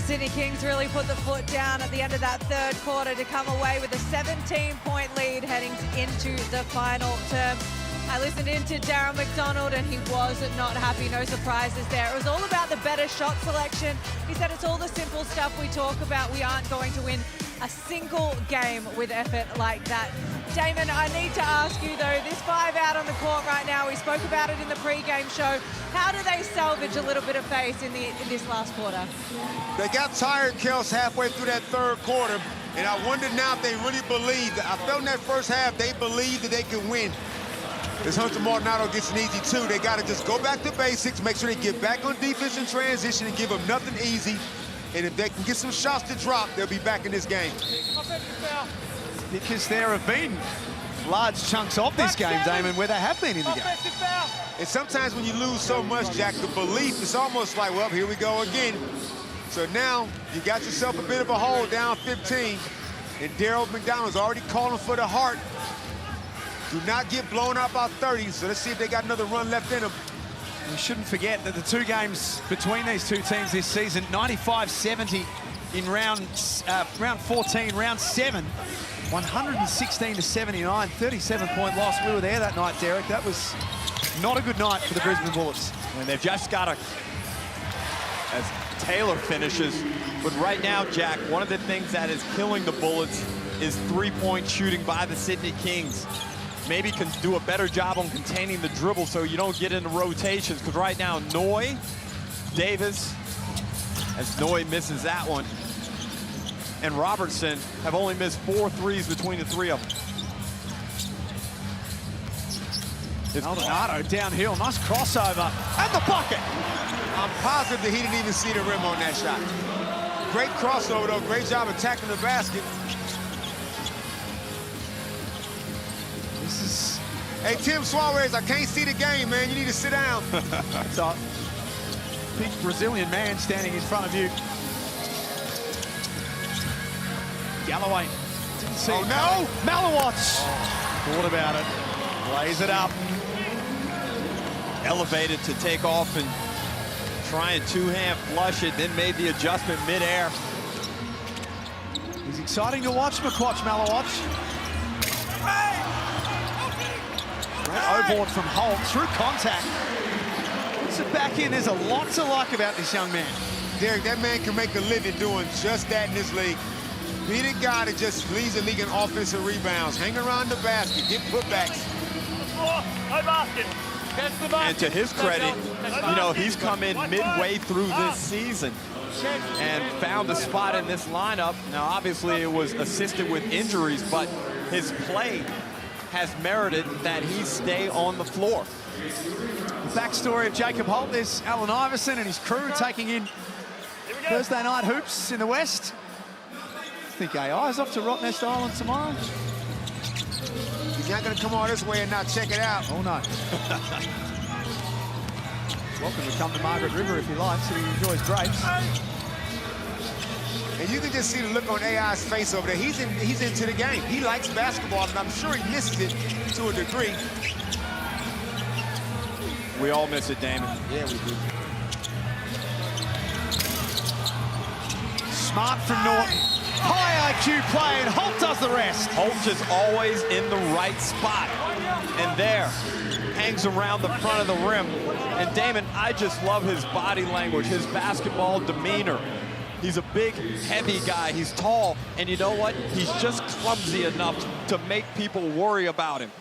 Sydney Kings really put the foot down at the end of that third quarter to come away with a 17-point lead heading into the final term. I listened in to Darren McDonald and he was not happy, no surprises there. It was all about the better shot selection. He said it's all the simple stuff we talk about. We aren't going to win a single game with effort like that. Damon, I need to ask you though, this 5 out on the court right now, we spoke about it in the pre-game show. How do they salvage a little bit of pace in this last quarter? They got tired, Kels, halfway through that third quarter, and I wonder now if they really believed. I felt in that first half they believed that they could win. As Hunter Maldonado gets an easy 2, they got to just go back to basics, make sure they get back on defense in transition and give them nothing easy. And if they can get some shots to drop, they'll be back in this game. Because there have been large chunks of this game, Damon, where they have been in the game. And sometimes when you lose so much, Jack, the belief is almost like, well, here we go again. So now you got yourself a bit of a hole down 15. And Daryl McDonald's already calling for the heart. Do not get blown out by 30. So let's see if they got another run left in them. We shouldn't forget that the two games between these two teams this season, 95-70 in round 14, round 7, 116-79, 37-point loss. We were there that night, Derek. That was not a good night for the Brisbane Bullets. And they've just got to, as Taylor finishes. But right now, Jack, one of the things that is killing the Bullets is three-point shooting by the Sydney Kings. Maybe can do a better job on containing the dribble so you don't get into rotations. Because right now, Noy, Davis, as Noy misses that one, and Robertson have only missed 4 threes between the three of them. Maldonado downhill, nice crossover, and the bucket. I'm positive that he didn't even see the rim on that shot. Great crossover, though. Great job attacking the basket. This is... Hey, Tim Suarez, I can't see the game, man. You need to sit down. It's a big Brazilian man standing in front of you. Galloway. Didn't see it. No! Malawatz. Thought about it. Lays it up. Elevated to take off and try and two-hand flush it, then made the adjustment midair. He's exciting to watch, Malawatz. Great O-board from Holt, through contact. Puts it back in. There's a lot to like about this young man. Derek, that man can make a living doing just that in this league. Be the guy that just leads the league in offensive rebounds, hang around the basket, get putbacks. And to his credit, you know, he's come in midway through this season and found a spot in this lineup. Now, obviously, it was assisted with injuries, but his play has merited that he stay on the floor. The backstory of Jacob Holt, there's Allen Iverson and his crew taking in Thursday night hoops in the West. I think AI is off to Rottnest Island tomorrow. He's not going to come all this way and not check it out. Oh, no. Welcome to come to Margaret River if you like, so he enjoys grapes. And you can just see the look on AI's face over there. He's into the game. He likes basketball, and I'm sure he misses it to a degree. We all miss it, Damon. Yeah, we do. Smart from Norton. High IQ play, and Holt does the rest. Holt is always in the right spot. And there, hangs around the front of the rim. And Damon, I just love his body language, his basketball demeanor. He's a big, heavy guy. He's tall. And you know what? He's just clumsy enough to make people worry about him.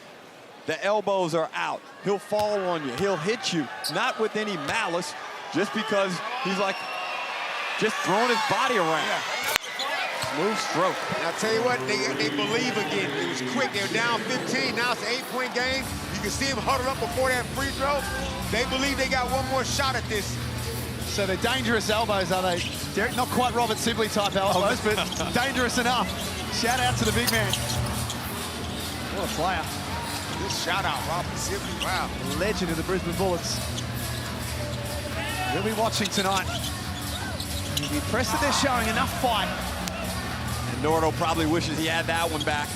The elbows are out. He'll fall on you. He'll hit you. Not with any malice, just because he's like, just throwing his body around. Yeah. Smooth stroke. And I'll tell you what, they believe again. It was quick. They were down 15. Now it's an 8-point game. You can see them huddled up before that free throw. They believe they got one more shot at this. So they're dangerous elbows, are they? Derek, not quite Robert Sibley type elbows, but dangerous enough. Shout out to the big man. What a player. Good shout out, Robert Sibley. Wow. Legend of the Brisbane Bullets. We'll be watching tonight. You'll be impressed that they're showing enough fight. And Nordo probably wishes he had that one back.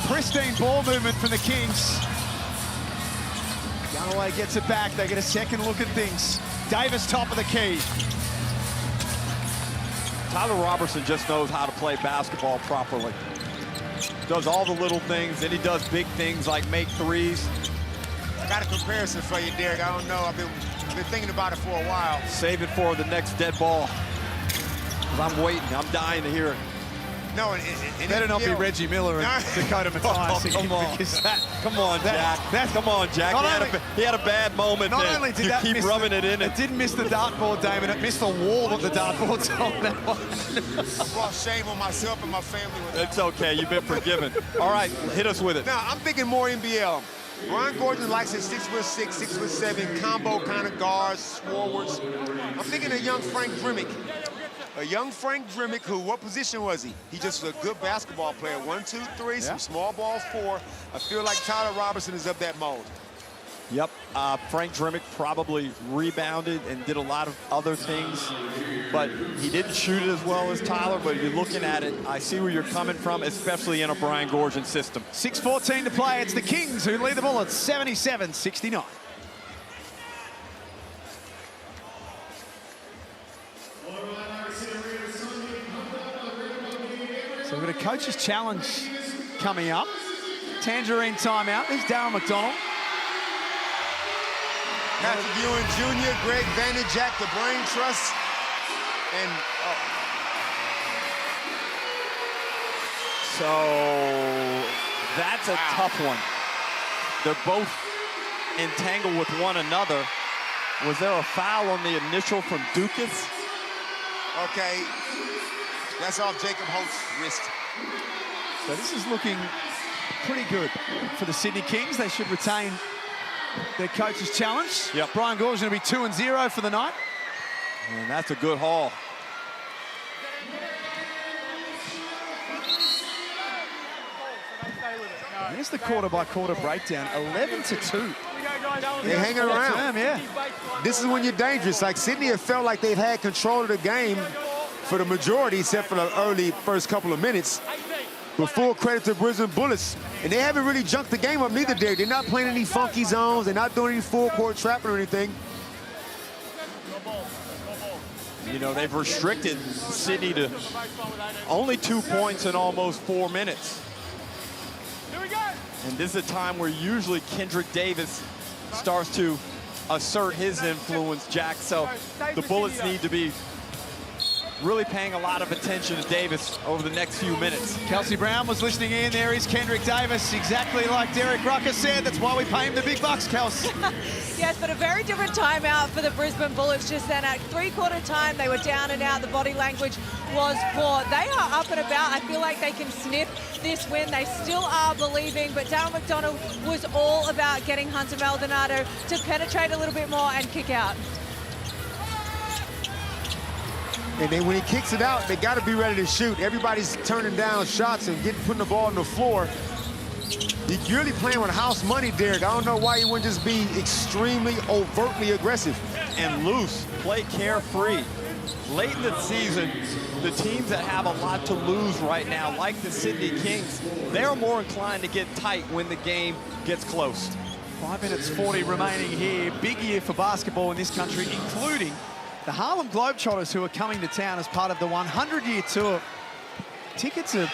Pristine ball movement from the Kings. Galloway gets it back. They get a second look at things. Davis top of the key. Tyler Robertson just knows how to play basketball properly. Does all the little things, and he does big things like make threes. I got a comparison for you, Derek. I don't know. I've been thinking about it for a while. Save it for the next dead ball. 'Cause I'm waiting. I'm dying to hear it. No, Better not be Reggie Miller and Dakota Mathias. Come on. Come on, Jack. Come on, Jack. He had a bad moment not there. Only did you that keep miss rubbing it in. It didn't miss the dartboard, Damon. It missed the wall that the dartboard's on that one. I brought shame on myself and my family with that. It's okay. You've been forgiven. All right, hit us with it. Now, I'm thinking more NBL. Ron Gordon likes his 6'6", 6'7", combo kind of guards, forwards. I'm thinking of young Frank Drimmick. A young Frank Drimmick, who, what position was he? He just was a good basketball player. 1, 2, 3, some small ball 4. I feel like Tyler Robertson is of that mold. Yep, Frank Dremick probably rebounded and did a lot of other things, but he didn't shoot it as well as Tyler, but you're looking at it, I see where you're coming from, especially in a Brian Goorjian system. 6:14 to play. It's the Kings who lead the Bullets 77-69. So we've got a coach's challenge coming up. Tangerine timeout. There's Darryl McDonald. Patrick Ewing Jr., Greg Vanderjack, the Brain Trust, and So that's a tough one. They're both entangled with one another. Was there a foul on the initial from Dukas? okay, that's off Jacob Holt's wrist. So this is looking pretty good for the Sydney Kings. They should retain their coach's challenge. Yep. Brian Goorjian going to be 2-0 for the night. And that's a good haul. Here's the quarter-by-quarter breakdown, 11-2. They hang around. Term, yeah. This is when you're dangerous. Like Sydney have felt like they've had control of the game for the majority, except for the early first couple of minutes. But full credit to Brisbane Bullets. And they haven't really junked the game up neither, Derek. They're not playing any funky zones. They're not doing any full-court trapping or anything. You know, they've restricted Sydney to only 2 points in almost 4 minutes. And this is a time where usually Kendrick Davis starts to assert his influence, Jack. So the Bullets need to be really paying a lot of attention to Davis over the next few minutes. Kelsey Brown was listening in. There is Kendrick Davis, exactly like Derek Rucker said. That's why we pay him the big bucks, Kels. Yes, but a very different timeout for the Brisbane Bullets just then. At three-quarter time, they were down and out. The body language was poor. They are up and about. I feel like they can sniff this win. They still are believing, but Darryl McDonald was all about getting Hunter Maldonado to penetrate a little bit more and kick out. And then when he kicks it out, they got to be ready to shoot. Everybody's turning down shots and putting the ball on the floor. You're really playing with house money, Derek. I don't know why you wouldn't just be extremely overtly aggressive. And loose, play carefree. Late in the season, the teams that have a lot to lose right now, like the Sydney Kings, they're more inclined to get tight when the game gets close. 5 minutes 40 remaining here. Big year for basketball in this country, including the Harlem Globetrotters, who are coming to town as part of the 100-year tour. Tickets are,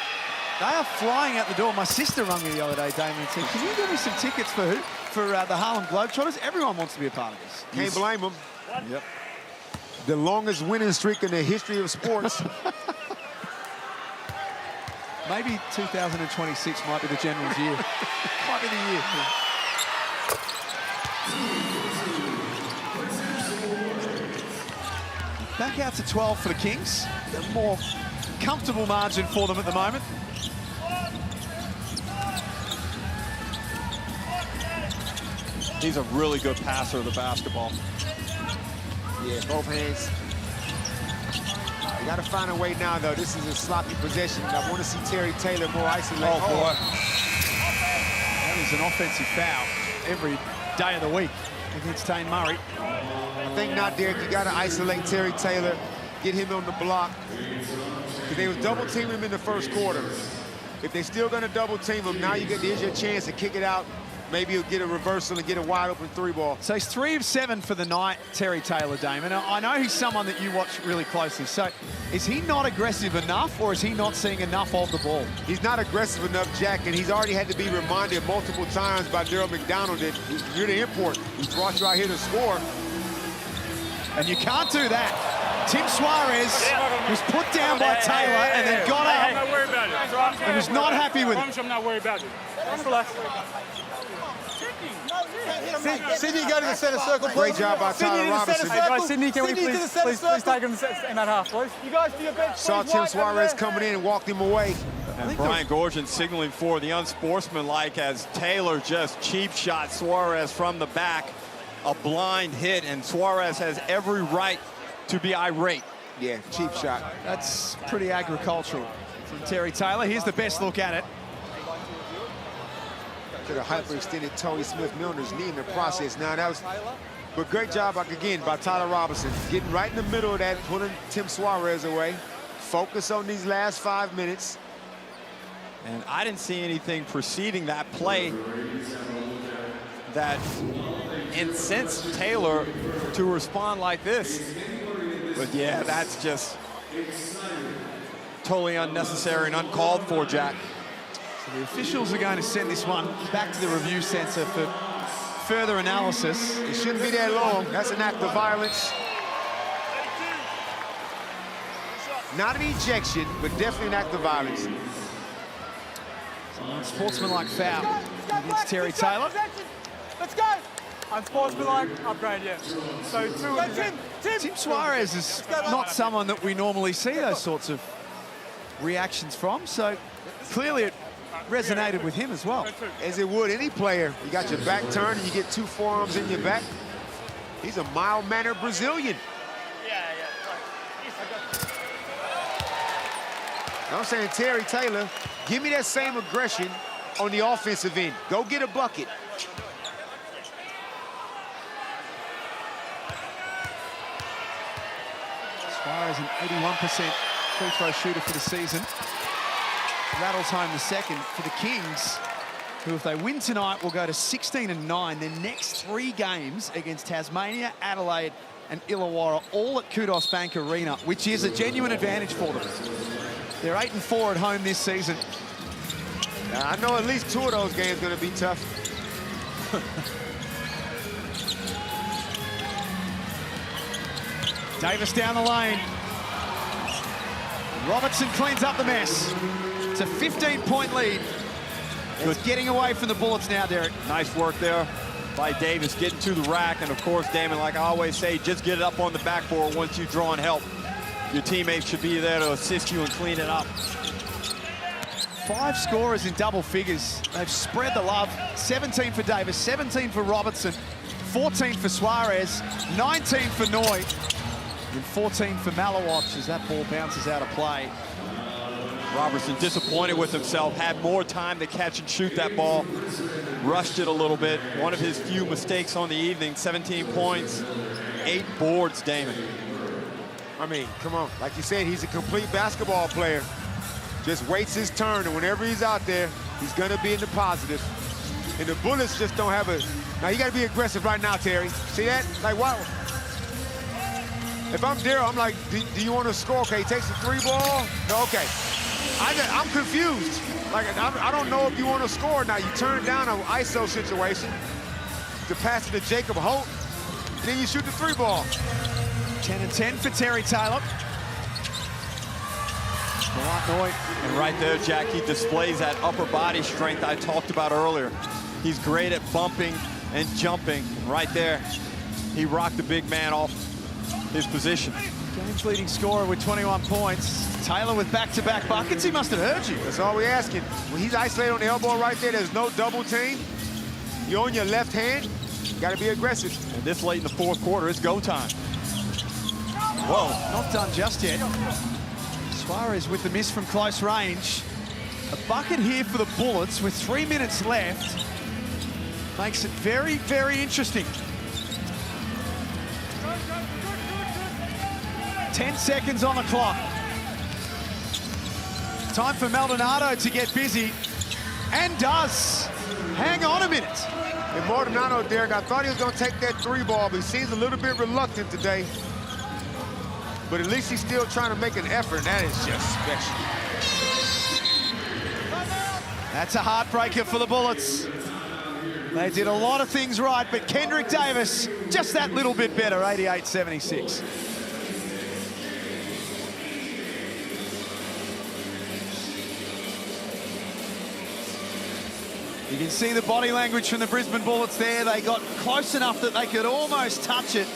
they are flying out the door. My sister rang me the other day, Damien, and said, can you give me some tickets for who? For the Harlem Globetrotters? Everyone wants to be a part of this. Can't blame them. Yep. The longest winning streak in the history of sports. Maybe 2026 might be the Generals' year. Might be the year. Back out to 12 for the Kings. A more comfortable margin for them at the moment. He's a really good passer of the basketball. Yeah, both hands. You got to find a way now, though. This is a sloppy possession. I want to see Terry Taylor more isolated. Oh, boy. That is an offensive foul every day of the week against Tane Murray. I think not, Derek. You got to isolate Terry Taylor, get him on the block. Because they was double teaming him in the first quarter. If they're still going to double team him, now here's your chance to kick it out. Maybe he'll get a reversal and get a wide open 3-ball. So he's 3 of 7 for the night, Terry Taylor, Damon. I know he's someone that you watch really closely. So is he not aggressive enough, or is he not seeing enough of the ball? He's not aggressive enough, Jack, and he's already had to be reminded multiple times by Darryl McDonald that you're the import. He brought you out here to score. And you can't do that. Tim Suarez was put down by Taylor and then got up. I'm not worried about it. And was not happy with it. I'm not worried about it. Relax. Sydney, go to the centre circle, please. Great job by Tyler Robinson. Hey, guys, Sydney, can we please take him in that half, please? You guys do your best. Saw Tim Suarez coming in and walked him away. And Brian Goorjian signaling for the unsportsmanlike as Taylor just cheap shot Suarez from the back. A blind hit, and Suarez has every right to be irate. Yeah, cheap shot. That's pretty agricultural from Terry Taylor. Here's the best look at it. Could have hyperextended Tony Smith-Milner's knee in the process. Now that was, but great job, again, by Tyler Robinson. Getting right in the middle of that, pulling Tim Suarez away. Focus on these last 5 minutes. And I didn't see anything preceding that play that incensed Taylor to respond like this. But yeah, that's just totally unnecessary and uncalled for, Jack. So the officials are going to send this one back to the review center for further analysis. It shouldn't be that long. That's an act of violence. Not an ejection, but definitely an act of violence. Unsportsmanlike foul against Terry Taylor. Let's go. Unsportsmanlike upgrade, yeah. So Tim Suarez is not someone that we normally see those sorts of reactions from, so clearly it resonated with him as well. As it would any player. You got your back turned and you get 2 forearms in your back. He's a mild-mannered Brazilian. I'm saying, Terry Taylor, give me that same aggression on the offensive end. Go get a bucket. Suarez, an 81% free throw shooter for the season. Rattles home the second for the Kings, who, if they win tonight, will go to 16-9. Their next 3 games against Tasmania, Adelaide, and Illawarra, all at Kudos Bank Arena, which is a genuine advantage for them. They're 8-4 at home this season. Now, I know at least 2 of those games are going to be tough. Davis down the lane. Robertson cleans up the mess. It's a 15-point lead. It's getting away from the Bullets now, Derek. Nice work there by Davis, getting to the rack. And of course, Damon, like I always say, just get it up on the backboard once you draw and help. Your teammates should be there to assist you and clean it up. 5 scorers in double figures. They've spread the love. 17 for Davis, 17 for Robertson, 14 for Suarez, 19 for Noy, and 14 for Malawach as that ball bounces out of play. Robertson disappointed with himself, had more time to catch and shoot that ball. Rushed it a little bit. One of his few mistakes on the evening. 17 points, 8 boards, Damon. I mean, come on. Like you said, he's a complete basketball player. Just waits his turn, and whenever he's out there, he's going to be in the positive. And the Bullets just don't have a... Now, you got to be aggressive right now, Terry. See that? Like, wow. If I'm Daryl, I'm like, do you want to score? Okay, he takes the 3 ball. No, okay. I'm confused. Like, I don't know if you want to score now. You turn down an ISO situation to pass it to Jacob Holt, and then you shoot the 3 ball. 10-10 for Terry Taylor. And right there, Jack, he displays that upper body strength I talked about earlier. He's great at bumping and jumping. Right there, he rocked the big man off his position. Game's leading scorer with 21 points. Taylor with back-to-back buckets. He must have heard you. That's all we're asking. When he's isolated on the elbow right there, there's no double team. You're on your left hand. You got to be aggressive. And this late in the 4th quarter, it's go time. Whoa, not done just yet. Suarez with the miss from close range. A bucket here for the Bullets with 3 minutes left. Makes it very, very interesting. 10 seconds on the clock. Time for Maldonado to get busy, and does. Hang on a minute. And Maldonado, Derek, I thought he was going to take that 3 ball, but he seems a little bit reluctant today. But at least he's still trying to make an effort, and that is just special. That's a heartbreaker for the Bullets. They did a lot of things right, but Kendrick Davis, just that little bit better, 88-76. You can see the body language from the Brisbane Bullets there. They got close enough that they could almost touch it.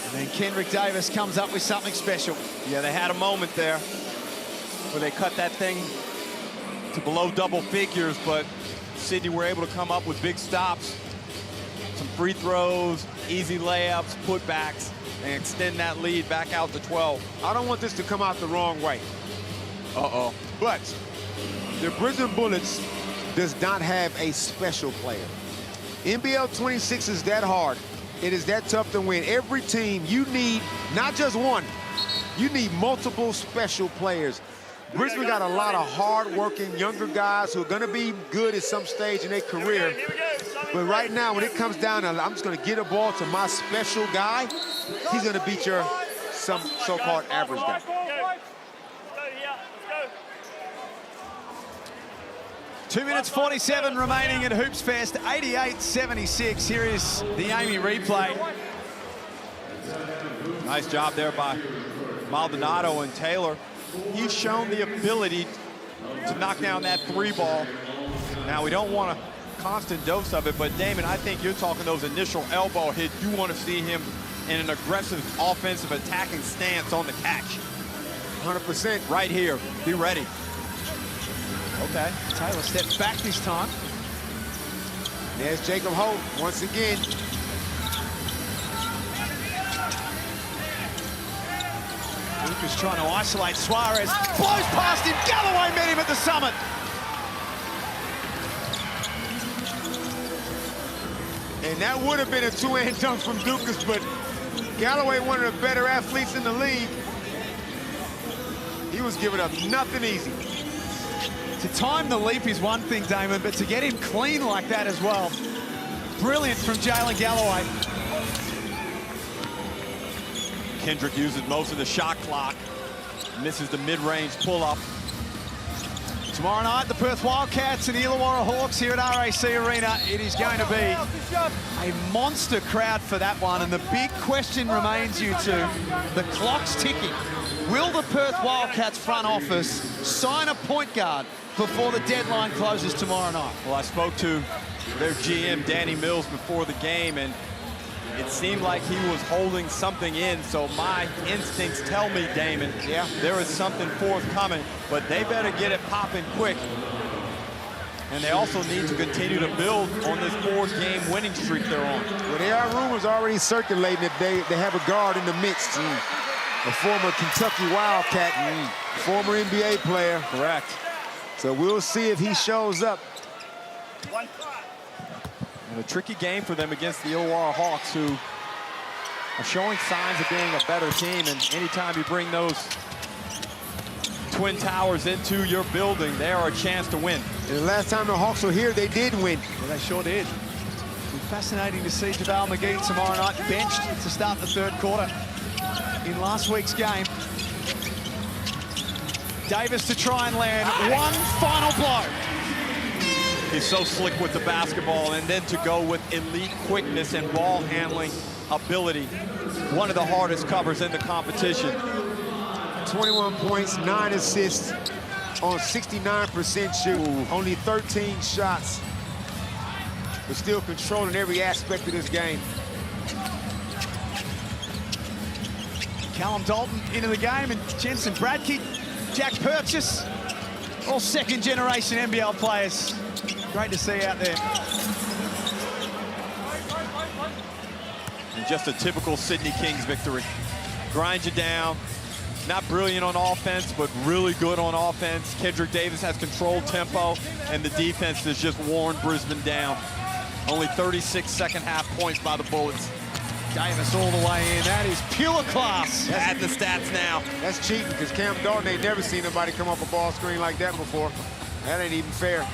And then Kendrick Davis comes up with something special. Yeah, they had a moment there where they cut that thing to below double figures, but Sydney were able to come up with big stops, some free throws, easy layups, putbacks, and extend that lead back out to 12. I don't want this to come out the wrong way. But the Brisbane Bullets does not have a special player. NBL26 is that hard. It is that tough to win. Every team, you need not just one, you need multiple special players. Brisbane got a lot of hard-working younger guys who are going to be good at some stage in their career. But right now, when it comes down to, I'm just going to get a ball to my special guy, he's going to beat your some so-called average guy. 2 minutes 47 remaining at Hoops Fest, 88-76. Here is the Amy replay. Nice job there by Maldonado and Taylor. He's shown the ability to knock down that 3-ball. Now, we don't want a constant dose of it, but Damon, I think you're talking those initial elbow hits. You want to see him in an aggressive offensive attacking stance on the catch. 100%. Right here. Be ready. Okay, Taylor steps back this time. There's Jacob Holt once again. Lucas trying to isolate Suarez. Blows past him. Galloway met him at the summit. And that would have been a two-hand dunk from Lucas, but Galloway, one of the better athletes in the league, he was giving up nothing easy. To time the leap is one thing, Damon, but to get him clean like that as well. Brilliant from Jalen Galloway. Kendrick uses most of the shot clock. Misses the mid-range pull-up. Tomorrow night, the Perth Wildcats and the Illawarra Hawks here at RAC Arena. It is going to be a monster crowd for that one. And the big question remains, you two, the clock's ticking. Will the Perth Wildcats front office sign a point guard before the deadline closes tomorrow night? Well, I spoke to their GM, Danny Mills, before the game, and it seemed like he was holding something in, so my instincts tell me, Damon, yeah, there is something forthcoming, but they better get it popping quick. And they also need to continue to build on this 4-game winning streak they're on. Well, there are rumors already circulating that they have a guard in the midst. A former Kentucky Wildcat, former NBA player. Correct. So we'll see if he shows up. And a tricky game for them against the Illawarra Hawks, who are showing signs of being a better team. And anytime you bring those Twin Towers into your building, they are a chance to win. And the last time the Hawks were here, they did win. Well, they sure did. It'll be fascinating to see JaVale McGee tomorrow night, benched to start the third quarter in last week's game. Davis to try and land one final blow. He's so slick with the basketball, and then to go with elite quickness and ball handling ability. One of the hardest covers in the competition. 21 points, 9 assists on 69% shoot. Only 13 shots, but still controlling every aspect of this game. Callum Dalton into the game, and Jensen Bradke, Jack Purchase, all second-generation NBL players. Great to see out there. And just a typical Sydney Kings victory. Grind you down. Not brilliant on offense, but really good on offense. Kendrick Davis has controlled tempo, and the defense has just worn Brisbane down. Only 36 second-half points by the Bullets. Davis all the way in. That is pure class. Add the stats now. That's cheating, because Cam Dalton ain't never seen nobody come off a ball screen like that before. That ain't even fair.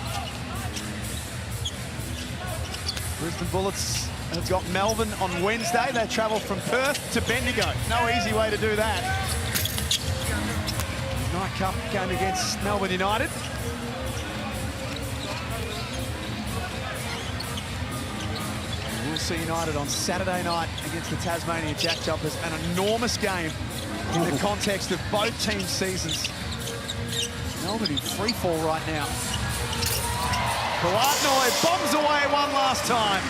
Brisbane Bullets have got Melbourne on Wednesday. They travel from Perth to Bendigo. No easy way to do that. Night Cup game against Melbourne United. We'll see United on Saturday night against the Tasmania Jack Jumpers. An enormous game in the context of both teams' seasons. Melbourne in free fall right now. Kawatnoy bombs away one last time.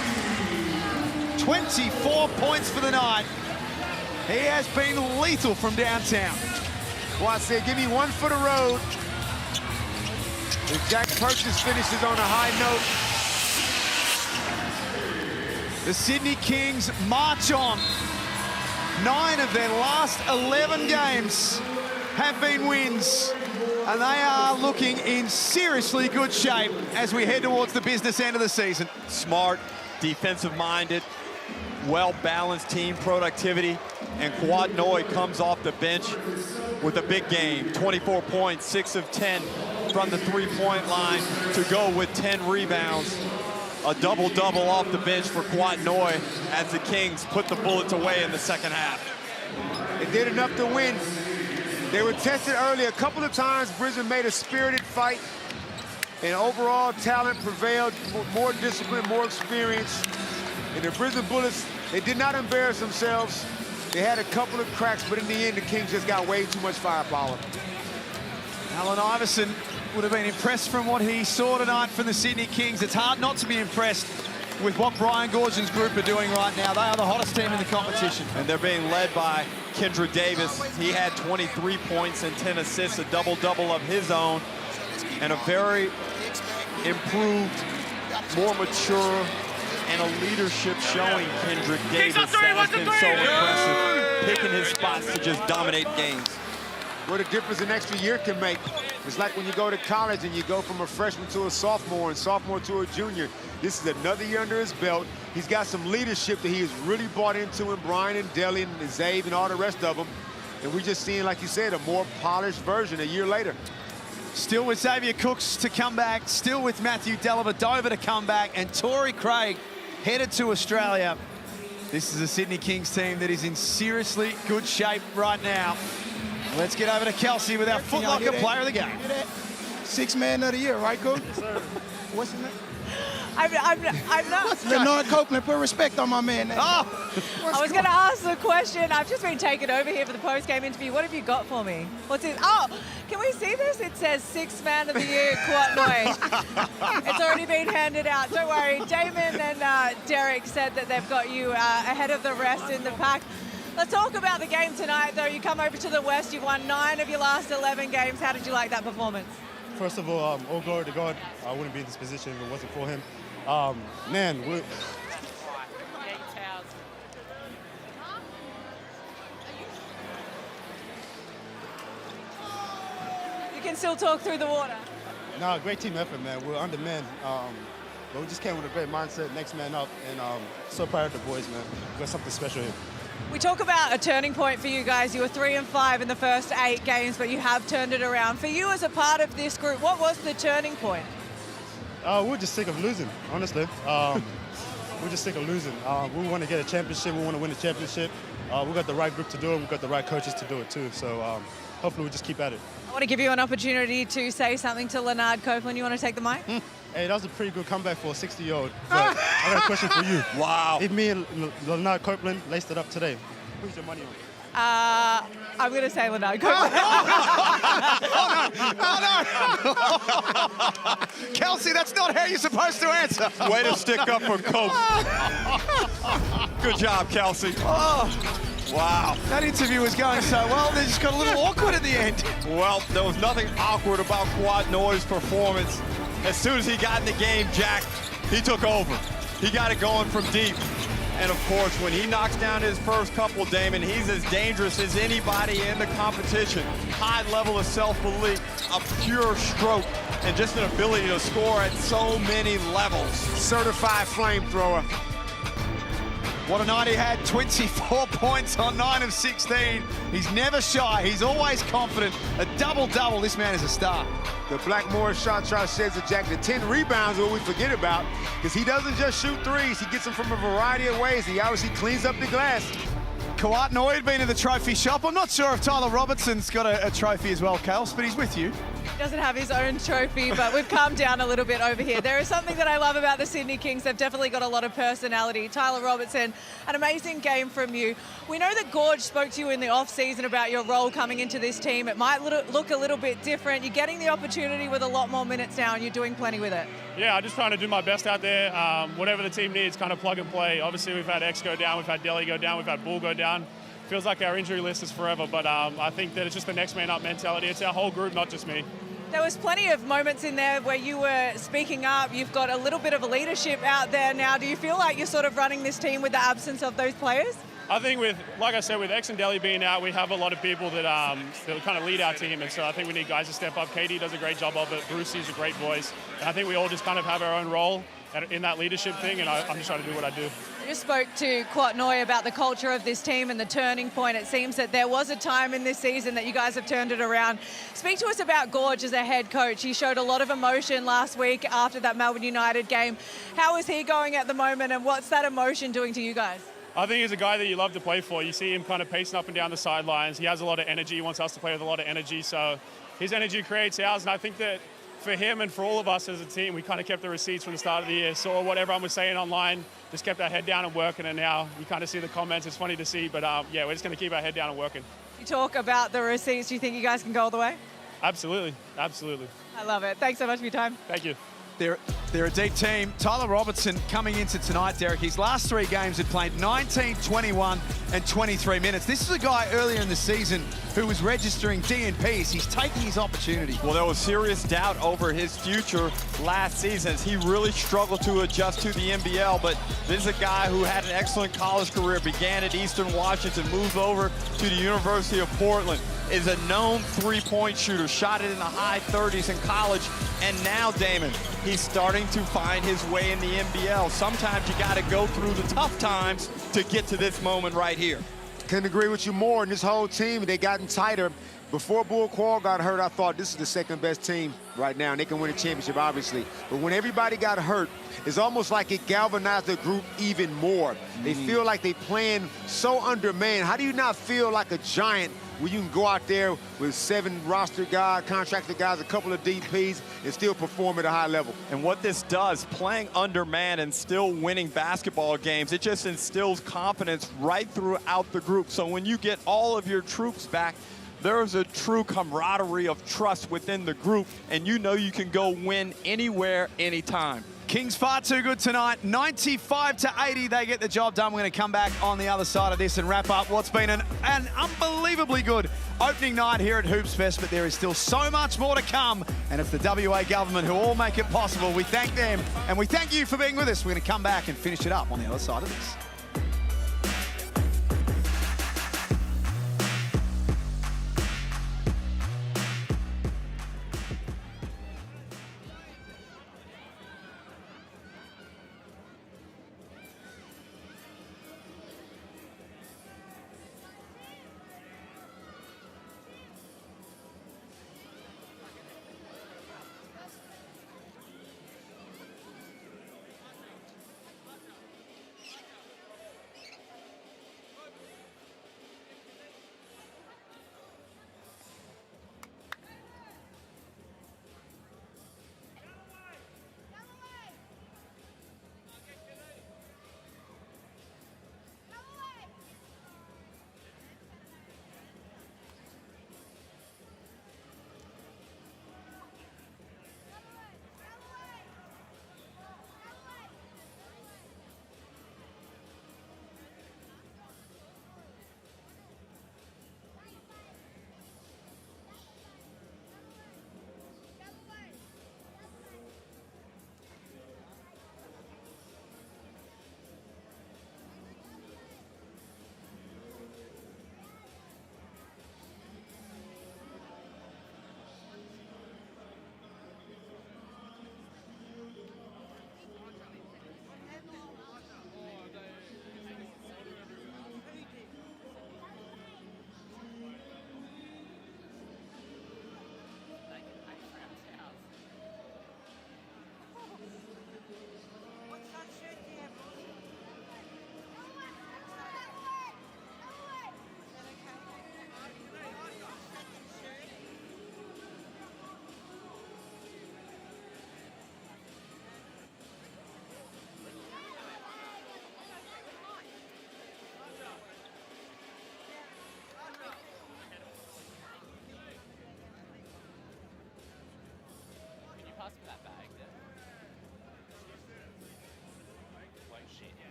24 points for the night. He has been lethal from downtown. Watt said, give me one for the road. If Jack Purchase finishes on a high note. The Sydney Kings march on. 9 of their last 11 games have been wins. And they are looking in seriously good shape as we head towards the business end of the season. Smart, defensive-minded, well-balanced team productivity. And Kawhi Noy comes off the bench with a big game. 24 points, 6 of 10 from the three-point line to go with 10 rebounds. A double-double off the bench for Kawhi Noy as the Kings put the Bullets away in the second half. They did enough to win. They were tested early a couple of times. Brisbane made a spirited fight, and overall talent prevailed, more discipline, more experience. And the Brisbane Bullets, they did not embarrass themselves. They had a couple of cracks, but in the end, the Kings just got way too much firepower. Allen Iverson would have been impressed from what he saw tonight from the Sydney Kings. It's hard not to be impressed with what Brian Goorjian's group are doing right now. They are the hottest team in the competition. And they're being led by Kendrick Davis. He had 23 points and 10 assists, a double-double of his own, and a very improved, more mature, and a leadership showing Kendrick Davis that has been so impressive, picking his spots to just dominate games. What a difference an extra year can make. It's like when you go to college and you go from a freshman to a sophomore and sophomore to a junior. This is another year under his belt. He's got some leadership that he has really bought into in Brian and Deli and Zabe and all the rest of them. And we're just seeing, like you said, a more polished version a year later. Still with Xavier Cooks to come back, still with Matthew Dellavedova to come back, and Torrey Craig headed to Australia. This is a Sydney Kings team that is in seriously good shape right now. Let's get over to Kelsey with our Foot Locker player of the game. Sixth man of the year, right, Coach? Yes, sir. What's his name? I'm not. Leonard Copeland, put respect on my man. Oh! I was going to ask the question. I've just been taken over here for the post-game interview. What have you got for me? What's it? Oh, can we see this? It says Sixth Man of the Year, Kawhi Noy. It's already been handed out. Don't worry. Damon and Derek said that they've got you ahead of the rest in the pack. Let's talk about the game tonight, though. You come over to the West. You've won 9 of your last 11 games. How did you like that performance? First of all glory to God. I wouldn't be in this position if it wasn't for him. Man, you can still talk through the water. no, great team effort, man. We're undermanned, but we just came with a great mindset, next man up, and so proud of the boys, man. We got something special here. We talk about a turning point for you guys. You were 3-5 in the first 8 games, but you have turned it around. For you as a part of this group, what was the turning point? We're just sick of losing, honestly. We're just sick of losing. We want to get a championship. We want to win a championship. We've got the right group to do it. We've got the right coaches to do it, too. So hopefully we just keep at it. I want to give you an opportunity to say something to Leonard Copeland. You want to take the mic? Hey, that was a pretty good comeback for a 60-year-old. But I got a question for you. Wow. If me and Leonard Copeland laced it up today, who's your money on? I'm going to say Leonard Copeland. Oh, no. Kelsey, that's not how you're supposed to answer. Way to stick up for Coach. Good job, Kelsey. Oh. Wow. That interview was going so well, they just got a little awkward at the end. Well, there was nothing awkward about Kawhi Noy's performance. As soon as he got in the game, Jack, he took over. He got it going from deep. And of course, when he knocks down his first couple, Damon, he's as dangerous as anybody in the competition. High level of self-belief, a pure stroke, and just an ability to score at so many levels. Certified flamethrower. What a night he had, 24 points on 9 of 16. He's never shy, he's always confident. A double-double, this man is a star. The Blackmore shot sheds the Jack. The 10 rebounds are what we forget about, because he doesn't just shoot threes. He gets them from a variety of ways. He obviously cleans up the glass. Kawhi Noy had been in the trophy shop. I'm not sure if Tyler Robertson's got a trophy as well, Kels, but he's with you. He doesn't have his own trophy, but we've calmed down a little bit over here. There is something that I love about the Sydney Kings. They've definitely got a lot of personality. Tyler Robertson, an amazing game from you. We know that Gorge spoke to you in the off-season about your role coming into this team. It might look a little bit different. You're getting the opportunity with a lot more minutes now, and you're doing plenty with it. Yeah, I'm just trying to do my best out there. Whatever the team needs, kind of plug and play. Obviously, we've had X go down, we've had Deli go down, we've had Bull go down. Feels like our injury list is forever, but I think that it's just the next man up mentality. It's our whole group, not just me. There was plenty of moments in there where you were speaking up. You've got a little bit of a leadership out there now. Do you feel like you're sort of running this team with the absence of those players? I think with, like I said, with X and Delhi being out, we have a lot of people that kind of lead our team, and so I think we need guys to step up. KD does a great job of it. Brucey's a great voice, and I think we all just kind of have our own role in that leadership thing, and I'm just trying to do what I do. You spoke to Quatnoy about the culture of this team and the turning point. It seems that there was a time in this season that you guys have turned it around. Speak to us about Gorge as a head coach. He showed a lot of emotion last week after that Melbourne United game. How is he going at the moment, and what's that emotion doing to you guys? I think he's a guy that you love to play for. You see him kind of pacing up and down the sidelines. He has a lot of energy. He wants us to play with a lot of energy. So his energy creates ours. And I think that for him and for all of us as a team, we kind of kept the receipts from the start of the year. Saw what everyone was saying online, just kept our head down and working. And now you kind of see the comments. It's funny to see. But yeah, we're just going to keep our head down and working. You talk about the receipts. Do you think you guys can go all the way? Absolutely. Absolutely. I love it. Thanks so much for your time. Thank you. They're a deep team. Tyler Robertson coming into tonight, Derek. His last 3 games had played 19, 21 and 23 minutes. This is a guy earlier in the season who was registering DNPs. He's taking his opportunity. Well, there was serious doubt over his future last season. He really struggled to adjust to the NBL, but this is a guy who had an excellent college career, began at Eastern Washington, moved over to the University of Portland, is a known three-point shooter, shot it in the high 30s in college, and now, Damon, he's starting to find his way in the NBL. Sometimes you got to go through the tough times to get to this moment right here. Couldn't agree with you more. And this whole team, they gotten tighter. Before Bull Quall got hurt, I thought this is the second best team right now, and they can win a championship, obviously. But when everybody got hurt, it's almost like it galvanized the group even more. They feel like they playing so undermanned. How do you not feel like a giant when you can go out there with 7 roster guys, contracted guys, a couple of DPs, and still perform at a high level? And what this does, playing undermanned and still winning basketball games, it just instills confidence right throughout the group. So when you get all of your troops back, there's a true camaraderie of trust within the group, and you know you can go win anywhere, anytime. Kings far too good tonight. 95-80, they get the job done. We're going to come back on the other side of this and wrap up what's been an unbelievably good opening night here at Hoops Fest, but there is still so much more to come, and it's the WA government who all make it possible. We thank them, and we thank you for being with us. We're going to come back and finish it up on the other side of this.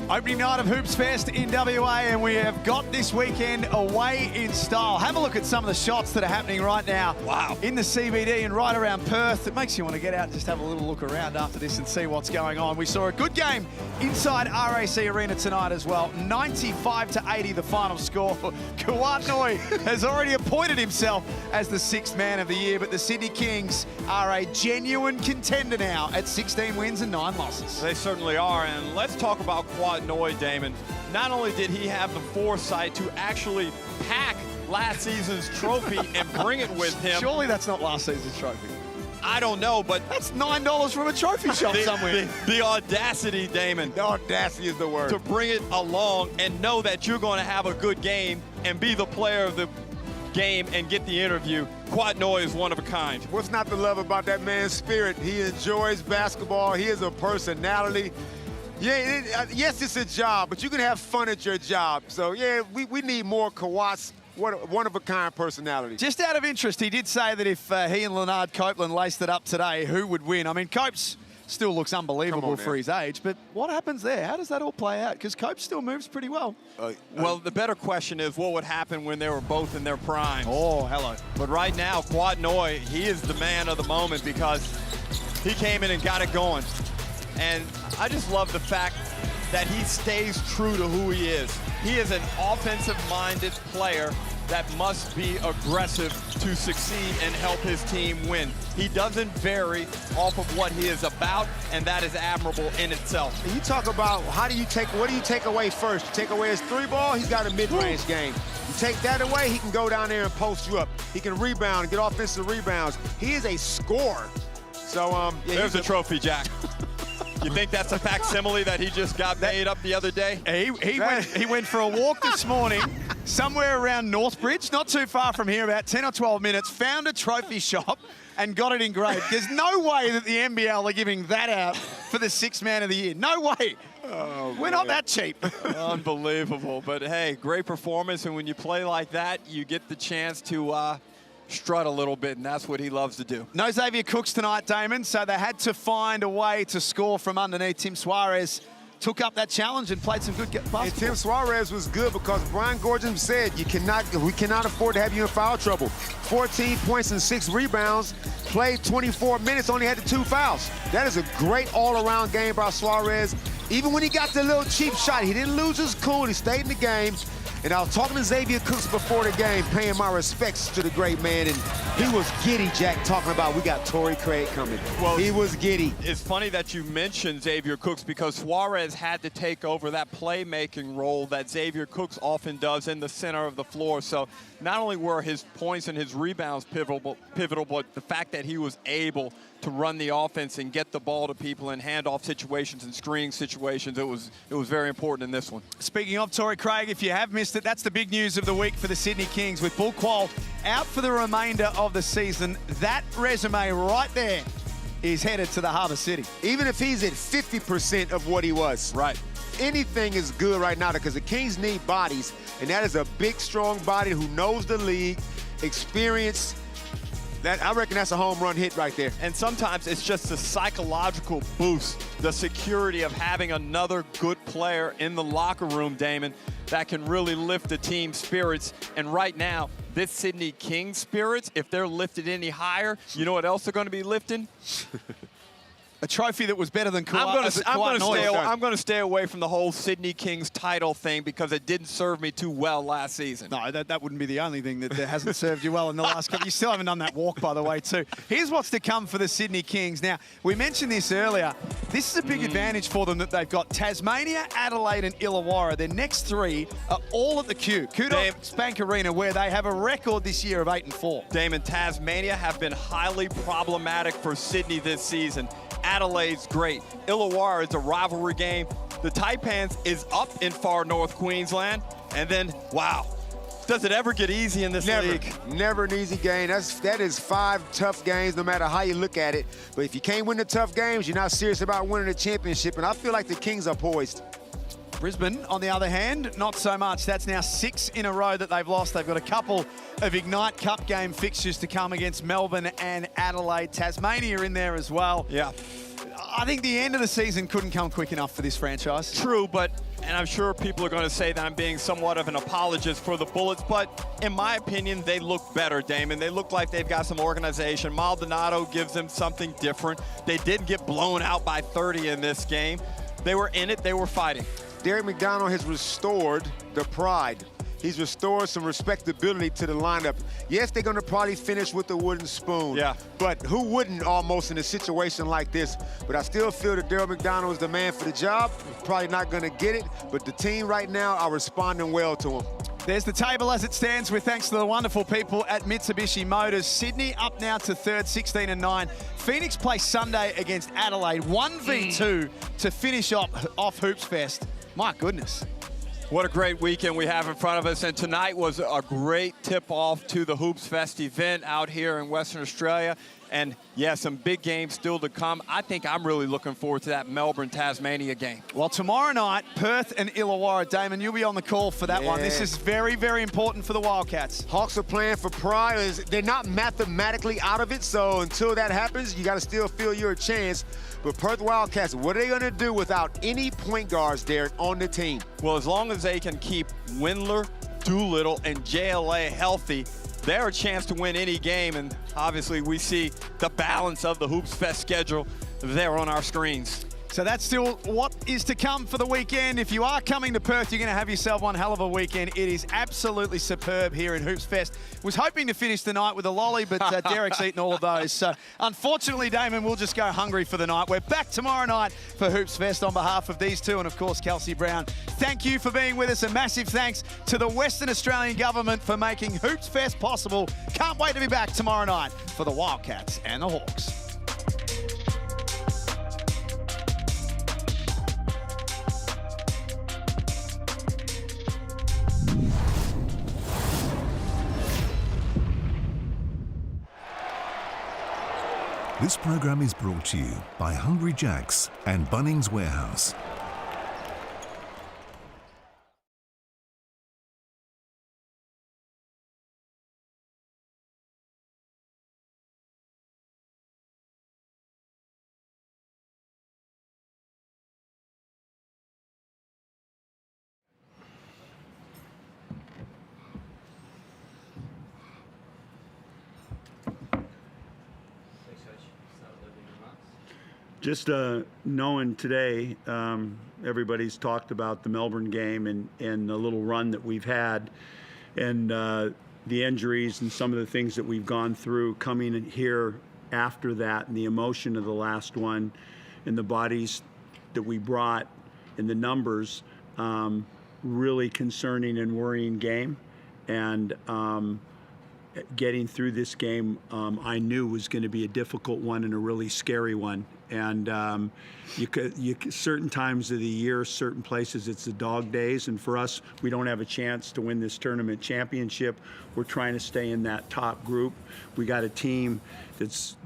Opening night of Hoops Fest in WA, and we have got this weekend away in style. Have a look at some of the shots that are happening right now. Wow. In the CBD and right around Perth. It makes you want to get out and just have a little look around after this and see what's going on. We saw a good game inside RAC Arena tonight as well. 95-80 the final score. Kawhi Noi has already appointed himself as the 6th man of the year, but the Sydney Kings are a genuine contender now at 16 wins and 9 losses. They certainly are, and let's talk about Kawhi Noi, Damon. Not only did he have the foresight to actually pack last season's trophy and bring it with him. Surely that's not last season's trophy. I don't know, but that's $9 from a trophy shop somewhere. The audacity, Damon. The audacity is the word. To bring it along and know that you're going to have a good game and be the player of the game and get the interview. Kawhi Noi is one of a kind. What's not to love about that man's spirit? He enjoys basketball. He is a personality. Yeah, yes, it's a job, but you can have fun at your job. So, yeah, we need more Kawhi's one-of-a-kind personality. Just out of interest, he did say that if he and Leonard Copeland laced it up today, who would win? I mean, Copes still looks unbelievable for his age, but what happens there? How does that all play out? Because Cope still moves pretty well. Well, the better question is what would happen when they were both in their primes? Oh, hello. But right now, Kawhi Noi, he is the man of the moment because he came in and got it going. And I just love the fact that he stays true to who he is. He is an offensive-minded player that must be aggressive to succeed and help his team win. He doesn't vary off of what he is about, and that is admirable in itself. And you talk about what do you take away first? You take away his 3-ball, he's got a mid-range game. You take that away, he can go down there and post you up. He can rebound and get offensive rebounds. He is a scorer. So, yeah, there's a trophy, Jack. You think that's a facsimile that he just got made up the other day? He went for a walk this morning somewhere around Northbridge, not too far from here, about 10 or 12 minutes, found a trophy shop and got it engraved. There's no way that the NBL are giving that out for the 6th man of the year. No way. Oh, we're not that cheap. Unbelievable. But, hey, great performance. And when you play like that, you get the chance to strut a little bit, and that's what he loves to do. No Xavier Cooks tonight, Damon, so they had to find a way to score from underneath. Tim Suarez took up that challenge and played some good basketball. And Tim Suarez was good because Brian Gordon said we cannot afford to have you in foul trouble. 14 points and 6 rebounds, played 24 minutes, only had the 2 fouls. That is a great all-around game by Suarez. Even when he got the little cheap shot, he didn't lose his cool, he stayed in the game. And I was talking to Xavier Cooks before the game, paying my respects to the great man, and he was giddy, Jack, talking about we got Torrey Craig coming. Well, he was giddy. It's funny that you mentioned Xavier Cooks because Suarez had to take over that playmaking role that Xavier Cooks often does in the center of the floor. So not only were his points and his rebounds pivotal, but the fact that he was able to run the offense and get the ball to people in handoff situations and screening situations, it was very important in this one. Speaking of Torrey Craig, if you have missed it, that's the big news of the week for the Sydney Kings. With Bull Qual out for the remainder of the season, that resume right there is headed to the Harbour City. Even if he's at 50% of what he was. Right. Anything is good right now because the Kings need bodies, and that is a big, strong body who knows the league, experience. I reckon that's a home run hit right there. And sometimes it's just the psychological boost, the security of having another good player in the locker room, Damon, that can really lift the team's spirits. And right now, this Sydney Kings spirits, if they're lifted any higher, you know what else they're going to be lifting? A trophy that was better than Kawhi. I'm going to stay away from the whole Sydney Kings title thing because it didn't serve me too well last season. No, that wouldn't be the only thing that hasn't served you well in the last couple. You still haven't done that walk, by the way, too. Here's what's to come for the Sydney Kings. Now, we mentioned this earlier. This is a big advantage for them that they've got Tasmania, Adelaide, and Illawarra. Their next 3 are all at the Q. Kudos Bank Arena, where they have a record this year of 8-4. Damon, Tasmania have been highly problematic for Sydney this season. Adelaide's great. Illawarra is a rivalry game. The Taipans is up in far north Queensland. And then, wow, does it ever get easy in this league? Never an easy game. That is 5 tough games, no matter how you look at it. But if you can't win the tough games, you're not serious about winning the championship. And I feel like the Kings are poised. Brisbane, on the other hand, not so much. That's now 6 in a row that they've lost. They've got a couple of Ignite Cup game fixtures to come against Melbourne and Adelaide. Tasmania in there as well. Yeah. I think the end of the season couldn't come quick enough for this franchise. True, but and I'm sure people are going to say that I'm being somewhat of an apologist for the Bullets, but in my opinion, they look better, Damon. They look like they've got some organization. Maldonado gives them something different. They didn't get blown out by 30 in this game. They were in it. They were fighting. Derek McDonald has restored the pride. He's restored some respectability to the lineup. Yes, they're going to probably finish with the wooden spoon. Yeah. But who wouldn't almost in a situation like this? But I still feel that Daryl McDonald is the man for the job. Probably not going to get it, but the team right now are responding well to him. There's the table as it stands with thanks to the wonderful people at Mitsubishi Motors. Sydney up now to third, 16-9. Phoenix play Sunday against Adelaide, 1v2 to finish off Hoops Fest. My goodness. What a great weekend we have in front of us, and tonight was a great tip-off to the Hoops Fest event out here in Western Australia. And yeah, some big games still to come. I think I'm really looking forward to that Melbourne-Tasmania game. Well, tomorrow night, Perth and Illawarra. Damon, you'll be on the call for that one. This is very, very important for the Wildcats. Hawks are playing for pride. They're not mathematically out of it, so until that happens, you got to still feel you're a chance. But Perth Wildcats, what are they going to do without any point guards, Derek, on the team? Well, as long as they can keep Windler, Doolittle, and JLA healthy, they're a chance to win any game. And obviously, we see the balance of the Hoops Fest schedule there on our screens. So that's still what is to come for the weekend. If you are coming to Perth, you're going to have yourself one hell of a weekend. It is absolutely superb here in Hoops Fest. Was hoping to finish the night with a lolly, but Derek's eaten all of those. So unfortunately, Damon, we'll just go hungry for the night. We're back tomorrow night for Hoops Fest on behalf of these two and, of course, Kelsey Brown. Thank you for being with us. A massive thanks to the Western Australian government for making Hoops Fest possible. Can't wait to be back tomorrow night for the Wildcats and the Hawks. This program is brought to you by Hungry Jack's and Bunnings Warehouse. Just knowing today, everybody's talked about the Melbourne game and the little run that we've had and the injuries and some of the things that we've gone through coming in here after that and the emotion of the last one and the bodies that we brought and the numbers, really concerning and worrying game. And getting through this game, I knew was going to be a difficult one and a really scary one. And certain times of the year, certain places, it's the dog days. And for us, we don't have a chance to win this tournament championship. We're trying to stay in that top group. We got a team that's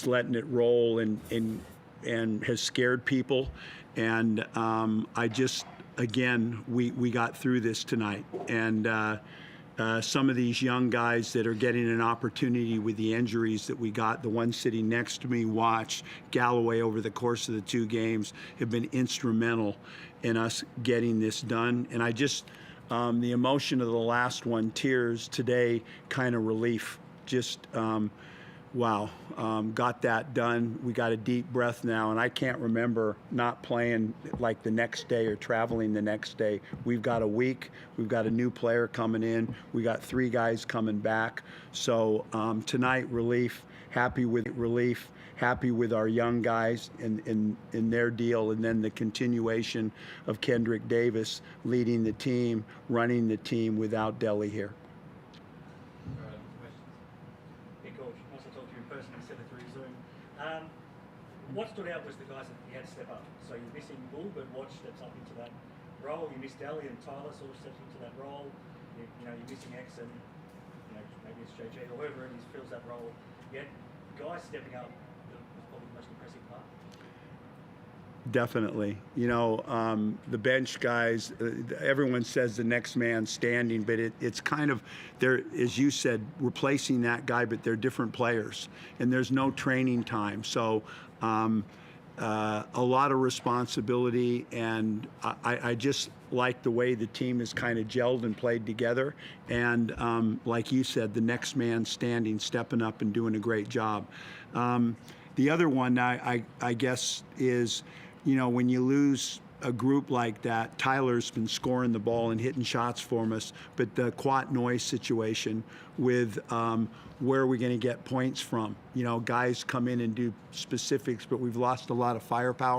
letting it roll and has scared people. And we got through this tonight. And some of these young guys that are getting an opportunity with the injuries that we got, the one sitting next to me, Watch, Galloway over the course of the two games, have been instrumental in us getting this done. And the emotion of the last one, tears today, kind of relief. Wow, got that done. We got a deep breath now, and I can't remember not playing like the next day or traveling the next day. We've got a week. We've got a new player coming in. We got 3 guys coming back. So tonight, happy with our young guys in their deal, and then the continuation of Kendrick Davis leading the team, running the team without Delhi here. What stood out was the guys that you had to step up. So you're missing Bull, but Watch steps up into that role. You missed Ellie and Tyler sort of steps into that role. You're missing X and maybe it's JG or whoever it is fills that role. Yet guys stepping up was probably the most impressive part. Definitely. The bench guys, everyone says the next man standing, but it's kind of, they're, as you said, replacing that guy, but they're different players, and there's no training time. So a lot of responsibility, and I just like the way the team has kind of gelled and played together. And like you said, the next man standing, stepping up and doing a great job. The other one I guess is, you know, when you lose a group like that, Tyler's been scoring the ball and hitting shots for us, but the Quat Noise situation with where are we going to get points from? You know, guys come in and do specifics, but we've lost a lot of firepower.